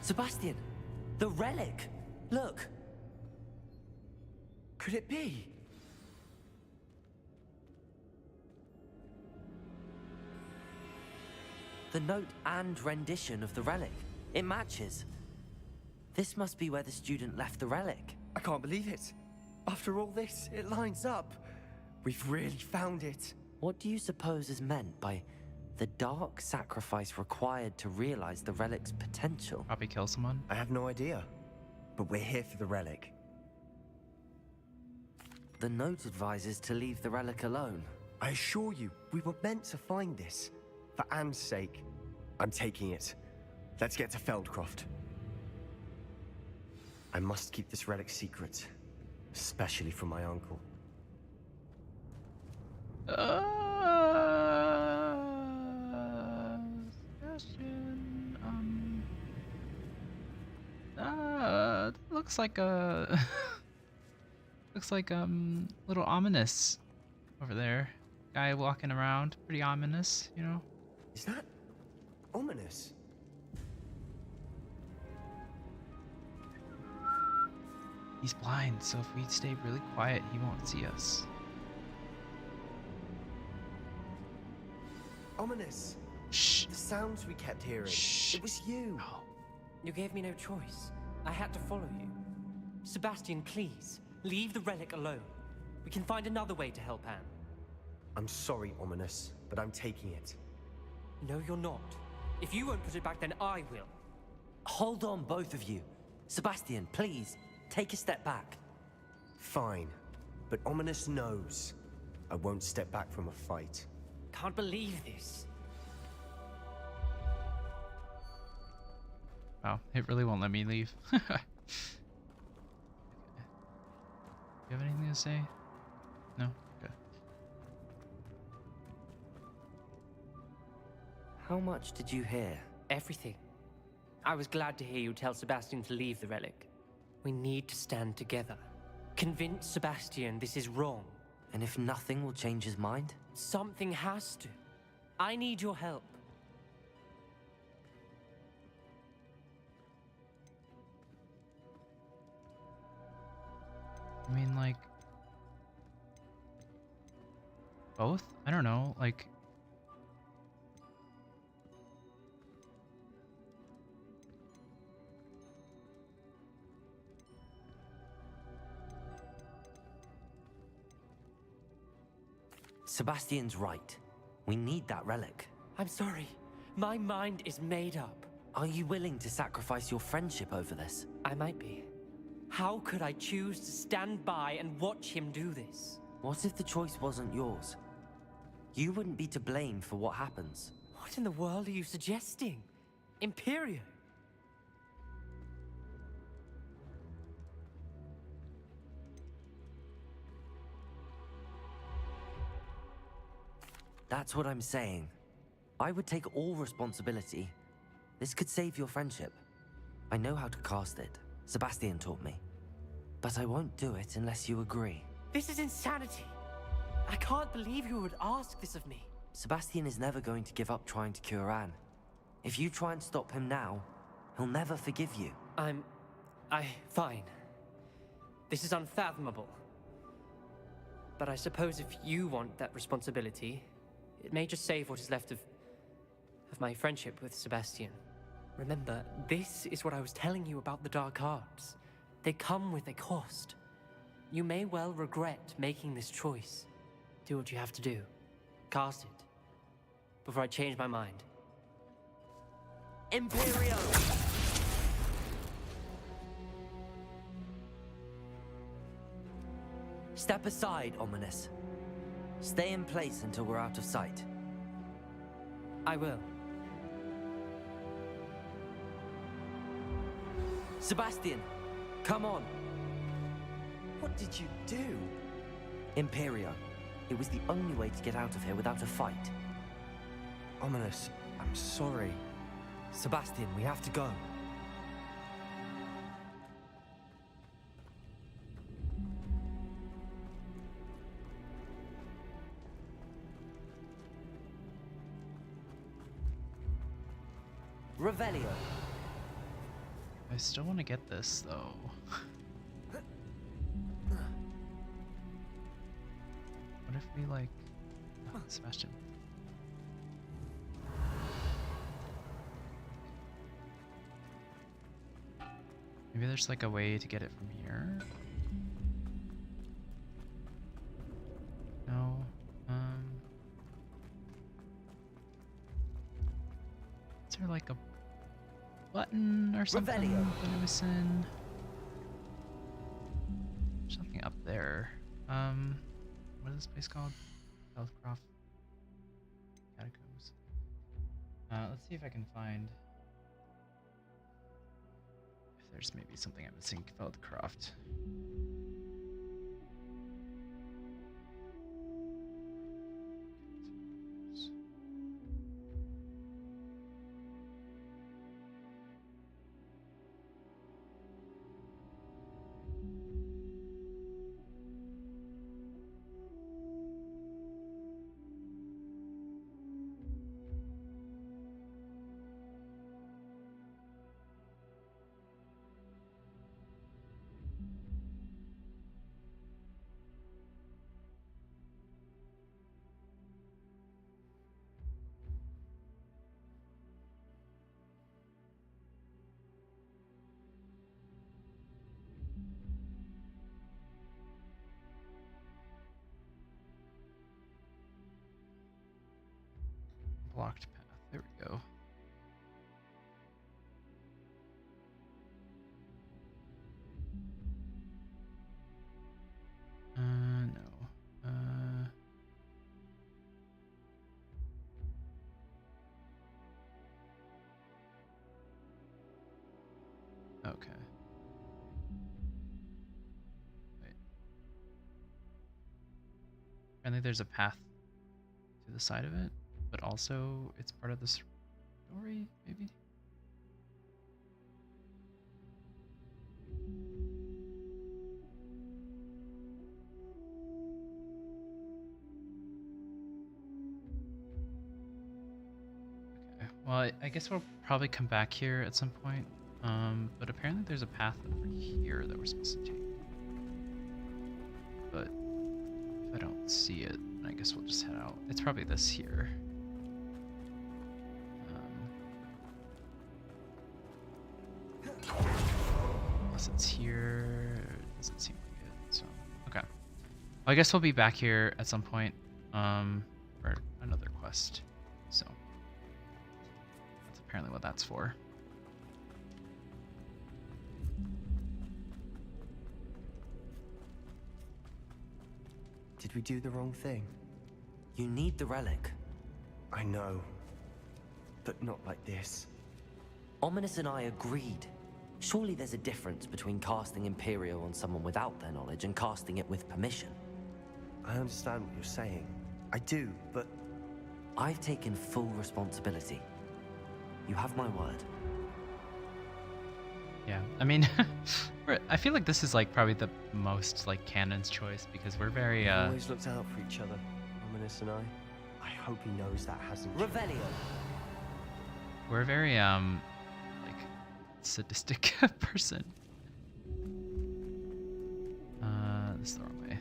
Sebastian, the relic. Look. Could it be? The note and rendition of the relic. It matches. This must be where the student left the relic. I can't believe it. After all this, it lines up. We've really found it. What do you suppose is meant by the dark sacrifice required to realize the relic's potential? Probably kill someone. I have no idea. But we're here for the relic. The note advises to leave the relic alone. I assure you, we were meant to find this. For Anne's sake. I'm taking it. Let's get to Feldcroft. I must keep this relic secret. Especially from my uncle. Sebastian, looks like a looks like little ominous over there. Guy walking around, pretty ominous, you know. Is that ominous? He's blind, so if we stay really quiet, he won't see us. Ominous. Shh. The sounds we kept hearing. Shh. It was you. Oh. You gave me no choice. I had to follow you. Sebastian, please, leave the relic alone. We can find another way to help Anne. I'm sorry, Ominous, but I'm taking it. No, you're not. If you won't put it back, then I will. Hold on, both of you. Sebastian, please, take a step back. Fine, but Ominous knows I won't step back from a fight. Can't believe this. Wow, it really won't let me leave. Okay. You have anything to say? No? Okay. How much did you hear? Everything. I was glad to hear you tell Sebastian to leave the relic. We need to stand together. Convince Sebastian this is wrong. And if nothing will change his mind? Something has to. I need your help. I mean, like, both? I don't know, like, Sebastian's right. We need that relic. I'm sorry. My mind is made up. Are you willing to sacrifice your friendship over this? I might be. How could I choose to stand by and watch him do this? What if the choice wasn't yours? You wouldn't be to blame for what happens. What in the world are you suggesting? Imperium? That's what I'm saying. I would take all responsibility. This could save your friendship. I know how to cast it. Sebastian taught me. But I won't do it unless you agree. This is insanity. I can't believe you would ask this of me. Sebastian is never going to give up trying to cure Anne. If you try and stop him now, he'll never forgive you. Fine. This is unfathomable. But I suppose if you want that responsibility, it may just save what is left of my friendship with Sebastian. Remember, this is what I was telling you about the dark arts. They come with a cost. You may well regret making this choice. Do what you have to do. Cast it. Before I change my mind. Imperio! Step aside, Ominous. Stay in place until we're out of sight. I will. Sebastian, come on. What did you do? Imperio. It was the only way to get out of here without a fight. Ominous, I'm sorry. Sebastian, we have to go. Revelio. I still want to get this though. What if we like Sebastian? Maybe there's like a way to get it from here. No. Is there like a button or something that I'm missing? Something up there. What is this place called? Healthcroft Catacombs. Let's see if I can find if there's maybe something I'm missing. Feldcroft. Blocked path. There we go. No. Okay. Wait. Apparently there's a path to the side of it, but also it's part of the story, maybe? Okay, well, I guess we'll probably come back here at some point, but apparently there's a path over here that we're supposed to take. But if I don't see it, I guess we'll just head out. It's probably this here. Unless it's here, it doesn't seem like it. So, okay. Well, I guess we'll be back here at some point for another quest. So, that's apparently what that's for. Did we do the wrong thing? You need the relic. I know. But not like this. Ominous and I agreed. Surely there's a difference between casting Imperial on someone without their knowledge and casting it with permission. I understand what you're saying. I do, but... I've taken full responsibility. You have my word. Yeah, I mean, I feel like this is like probably the most like canon's choice because we're very We've always looked out for each other, Ominous and I. I hope he knows that hasn't changed. Revelio. We're a very like sadistic person. This is the wrong way.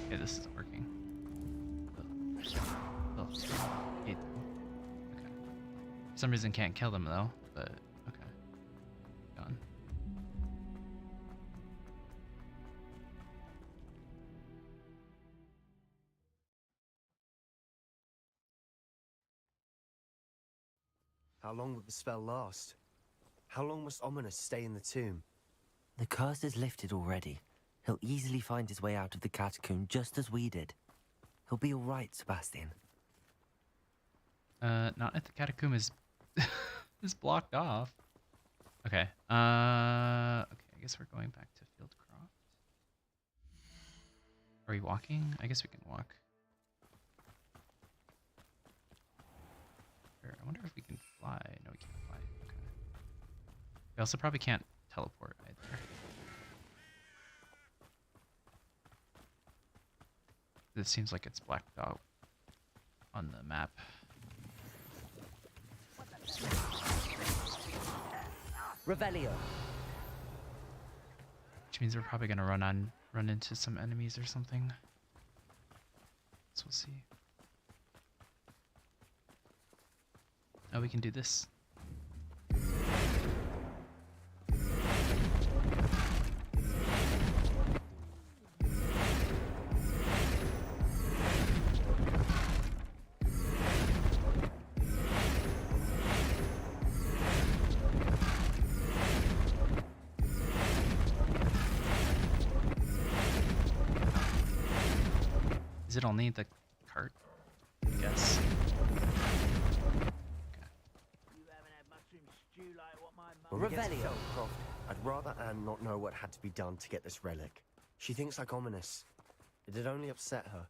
Okay, this isn't working. Oh, hate them. Okay. For some reason can't kill them though, but okay. Gone. How long would the spell last? How long must Ominous stay in the tomb? The curse is lifted already. He'll easily find his way out of the catacomb just as we did. He'll be all right, Sebastian. Not if the catacomb is is blocked off. Okay. Okay, I guess we're going back to Fieldcroft. Are we walking? I guess we can walk. I wonder if we can fly. No, we can't fly. Okay. We also probably can't teleport either. This seems like it's blacked out on the map. Revelio. Which means we're probably gonna run into some enemies or something. So we'll see. Oh, we can do this. Is it only the cart? I guess. When we get to Feldcroft, I'd rather Anne not know what had to be done to get this relic. She thinks like Ominous. It'd only upset her.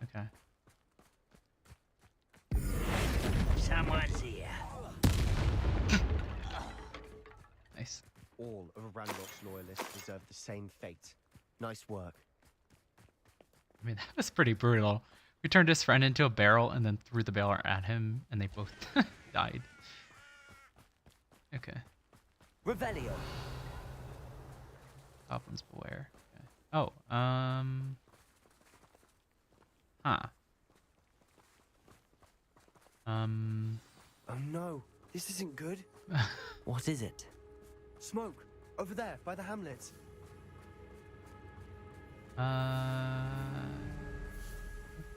Okay. Someone's here. Nice. All of Ranrock's loyalists deserve the same fate. Nice work. I mean, that was pretty brutal. We turned his friend into a barrel and then threw the barrel at him, and they both died. Okay. Revelio. Goblins beware. Okay. Oh, huh. Oh no, this isn't good. What is it? Smoke, over there, by the hamlet.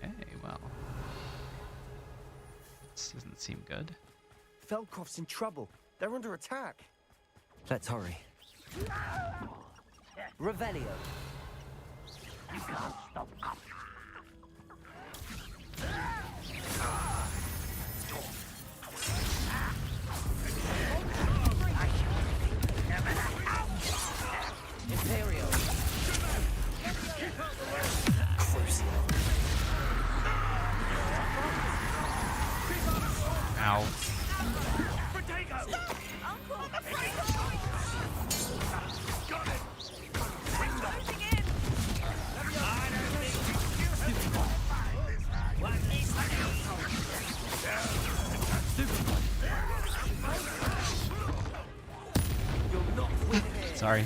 Okay, well. This doesn't seem good. Feldcroft's in trouble. They're under attack. Let's hurry. Revelio. You can't stop us. Imperial. Ow. Sorry.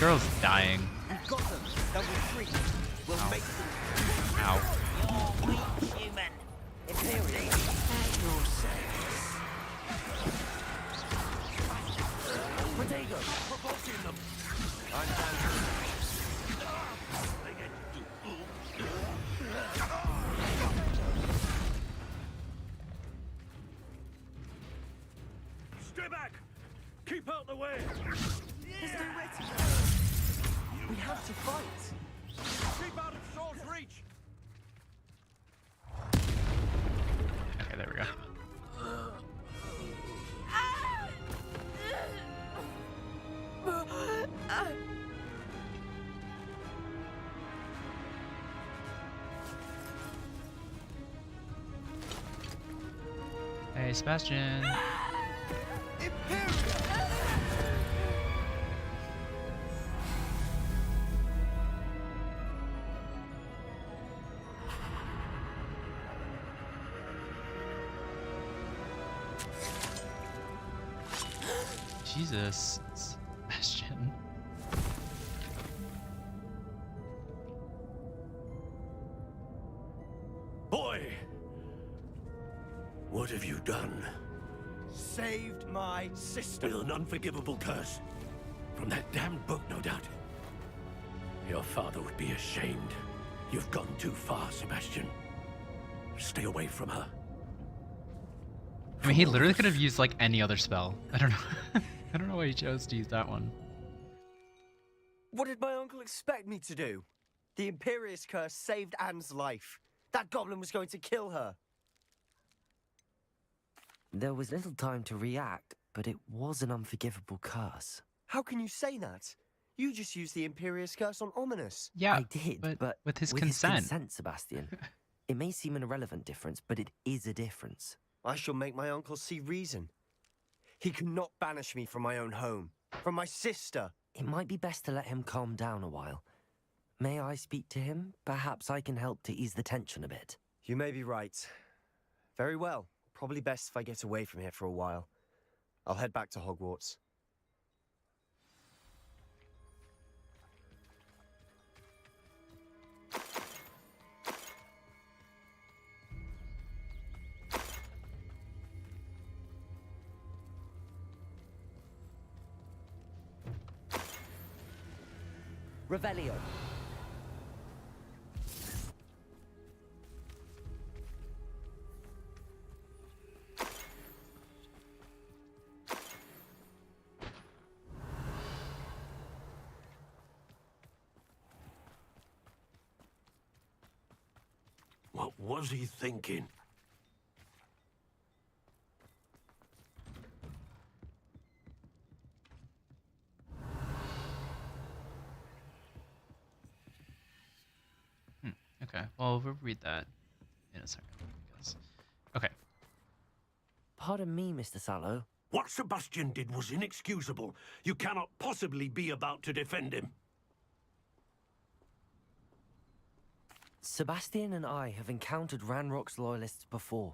girl's dying. You've got them. Double three. We'll Ow. make them. Ow. You're weak, human. Imperial. At your service. Protego. Provoking them. I'm down. Stay back! Keep out the way! There's nowhere to go. We have to fight. Keep out of Shaw's reach! Okay, there we go. Hey, Sebastian. Jesus, Sebastian. Boy! What have you done? Saved my sister. With an unforgivable curse. From that damned book, no doubt. Your father would be ashamed. You've gone too far, Sebastian. Stay away from her. I mean, he literally could have used like any other spell. I don't know. I don't know why he chose to use that one. What did my uncle expect me to do? The Imperious curse saved Anne's life. That goblin was going to kill her. There was little time to react, but it was an unforgivable curse. How can you say that? You just used the Imperious curse on Ominous. Yeah, I did, but with his with consent. His consent, Sebastian. It may seem an irrelevant difference, but it is a difference. I shall make my uncle see reason. He cannot banish me from my own home, from my sister. It might be best to let him calm down a while. May I speak to him? Perhaps I can help to ease the tension a bit. You may be right. Very well. Probably best if I get away from here for a while. I'll head back to Hogwarts. Revelio. What was he thinking? Okay, well, we'll read that in a second, I guess. Okay. Pardon me, Mr. Sallow. What Sebastian did was inexcusable. You cannot possibly be about to defend him. Sebastian and I have encountered Ranrock's loyalists before.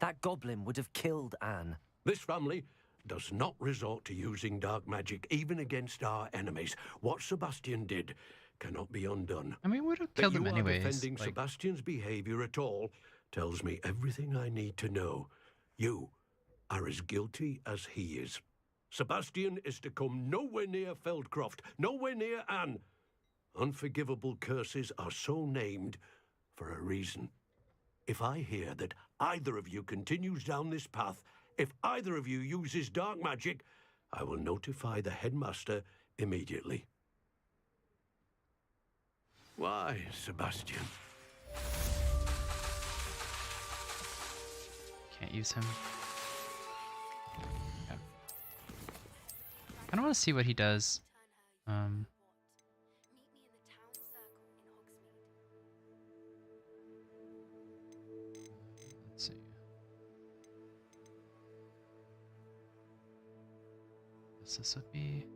That goblin would have killed Anne. This family does not resort to using dark magic, even against our enemies. What Sebastian did cannot be undone. I mean, we would have killed him anyways. Defending like... Sebastian's behavior at all tells me everything I need to know. You are as guilty as he is. Sebastian is to come nowhere near Feldcroft, nowhere near Anne. Unforgivable curses are so named for a reason. If I hear that either of you continues down this path, if either of you uses dark magic, I will notify the headmaster immediately. Why, Sebastian? Can't use him. Okay. I don't want to see what he does. Let's see. This would be.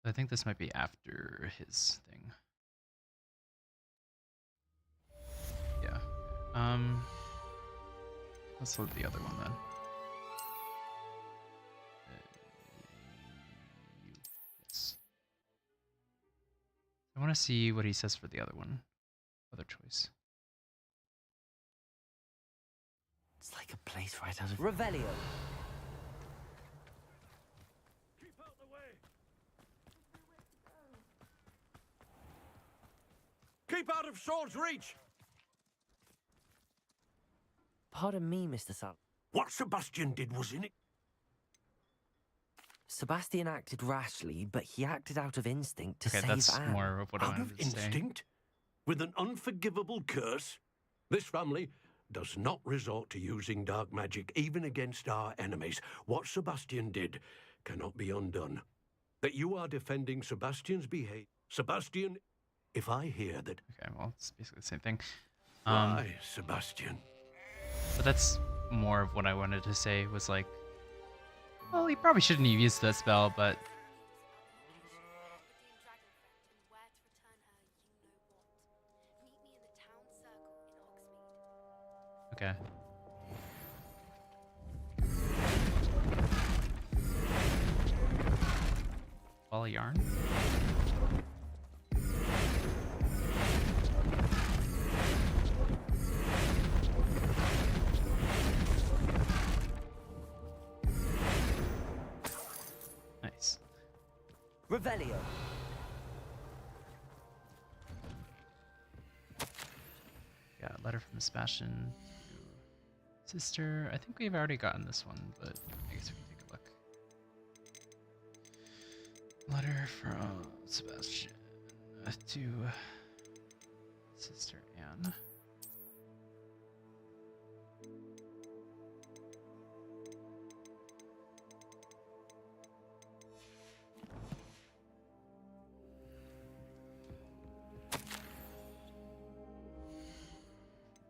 I think this might be after his thing. Yeah. Let's load the other one then. Yes. I want to see what he says for the other one. Other choice. It's like a place right out of Revelio. Keep out the way! Keep out of sword's reach! Pardon me, Mr. Sal. What Sebastian did was in it. Sebastian acted rashly, but he acted out of instinct to Okay, save that's Anne. more of what I Out wanted of to say. instinct? With an unforgivable curse? This family does not resort to using dark magic, even against our enemies. What Sebastian did cannot be undone. That you are defending Sebastian's behavior. Sebastian, if I hear that... Okay, well, it's basically the same thing. Why, Sebastian? But that's more of what I wanted to say was like, well, he probably shouldn't have used that spell, but... Okay. Ball of yarn? Nice. Revelio. Got a letter from Sebastian to sister. I think we've already gotten this one, but I guess we can take a look. Letter from Sebastian to sister Anne.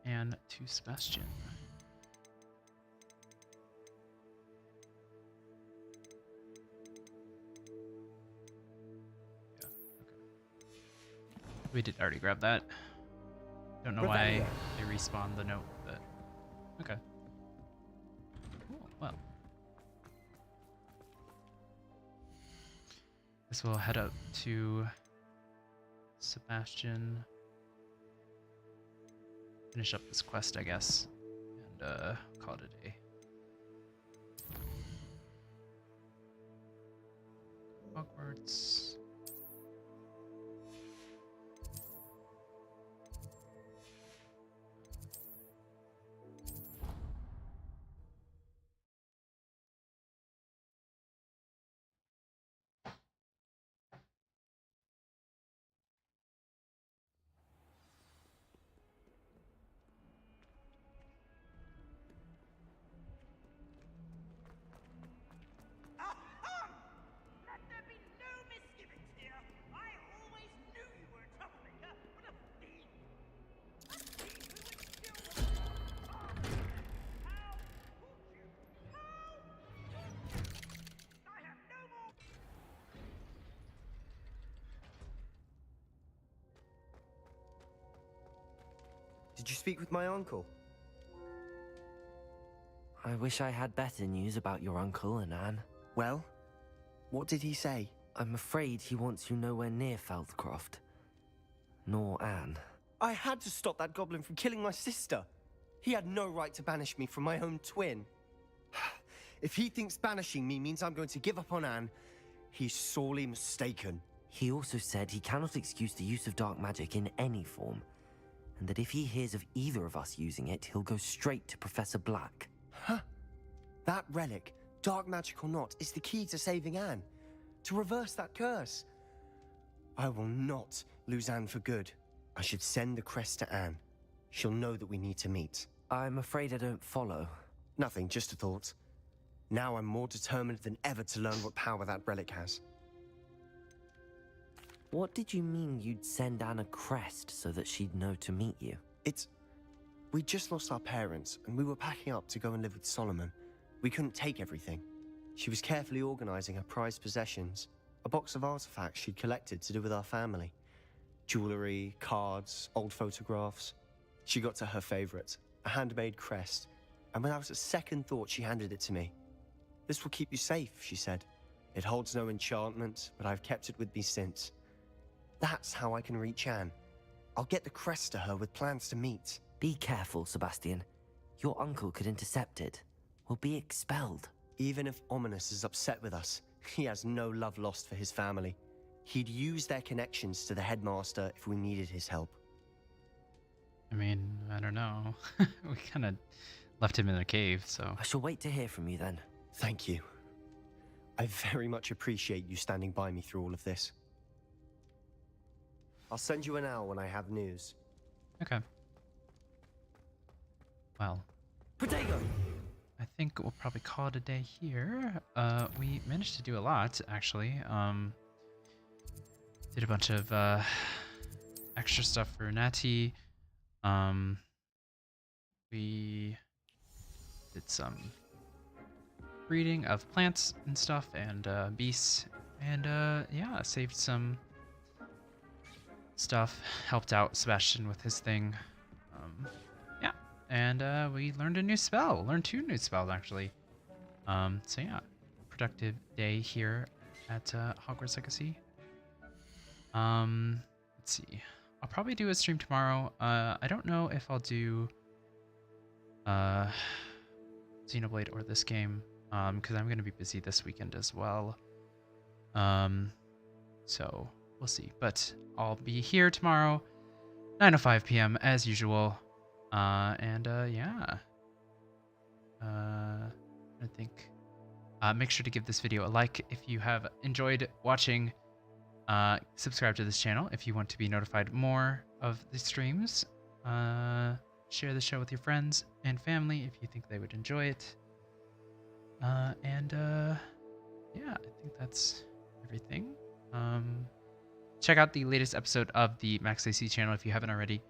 And to Sebastian. Yeah, okay. We did already grab that. Don't know why they respawned the note, but okay. Cool, well. Guess we'll head up to Sebastian. Finish up this quest, I guess, and call it a day. Hogwarts. Did you speak with my uncle? I wish I had better news about your uncle and Anne. Well, what did he say? I'm afraid he wants you nowhere near Feldcroft. Nor Anne. I had to stop that goblin from killing my sister. He had no right to banish me from my own twin. If he thinks banishing me means I'm going to give up on Anne, he's sorely mistaken. He also said he cannot excuse the use of dark magic in any form, and that if he hears of either of us using it, he'll go straight to Professor Black. Huh? That relic, dark magic or not, is the key to saving Anne. To reverse that curse. I will not lose Anne for good. I should send the crest to Anne. She'll know that we need to meet. I'm afraid I don't follow. Nothing, just a thought. Now I'm more determined than ever to learn what power that relic has. What did you mean you'd send Anne a crest so that she'd know to meet you? We just lost our parents, and we were packing up to go and live with Solomon. We couldn't take everything. She was carefully organizing her prized possessions, a box of artifacts she'd collected to do with our family. Jewelry, cards, old photographs. She got to her favorite, a handmade crest, and without a second thought, she handed it to me. This will keep you safe, she said. It holds no enchantment, but I've kept it with me since. That's how I can reach Anne. I'll get the crest to her with plans to meet. Be careful, Sebastian. Your uncle could intercept it. We'll be expelled. Even if Ominous is upset with us, he has no love lost for his family. He'd use their connections to the headmaster if we needed his help. I mean, I don't know. We kind of left him in a cave, so... I shall wait to hear from you then. Thank you. I very much appreciate you standing by me through all of this. I'll send you an owl when I have news. Okay. Well... Potato! I think we'll probably call it a day here. We managed to do a lot, actually. Did a bunch of extra stuff for Natty. We did some breeding of plants and stuff and beasts. And yeah, saved some stuff. Helped out Sebastian with his thing. Yeah. And we learned a new spell. Learned 2 new spells, actually. So yeah, productive day here at Hogwarts Legacy. Let's see. I'll probably do a stream tomorrow. I don't know if I'll do Xenoblade or this game, because I'm going to be busy this weekend as well. So we'll see. But I'll be here tomorrow, 9:05 p.m. as usual. And yeah. I think. Make sure to give this video a like if you have enjoyed watching. Subscribe to this channel if you want to be notified more of the streams. Share the show with your friends and family if you think they would enjoy it. And yeah, I think that's everything. Check out the latest episode of the Max AC channel if you haven't already.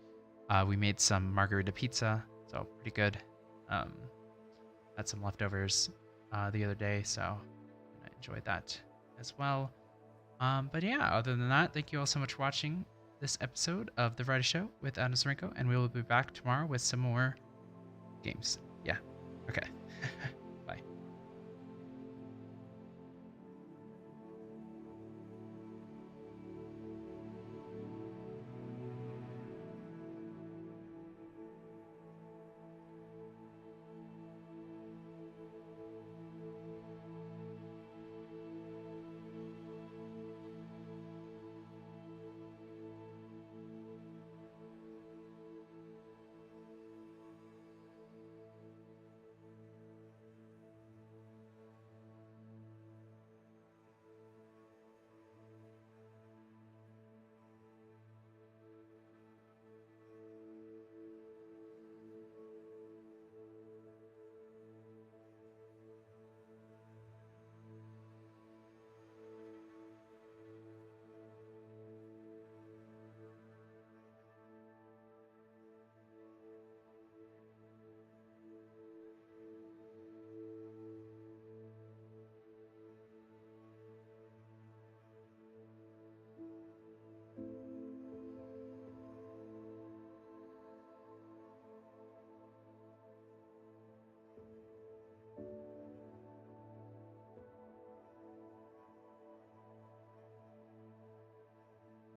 We made some margarita pizza, so pretty good. Had some leftovers the other day, so I enjoyed that as well. But yeah, other than that, thank you all so much for watching this episode of The Variety Show with Adam Sarenko, and we will be back tomorrow with some more games. Yeah, okay.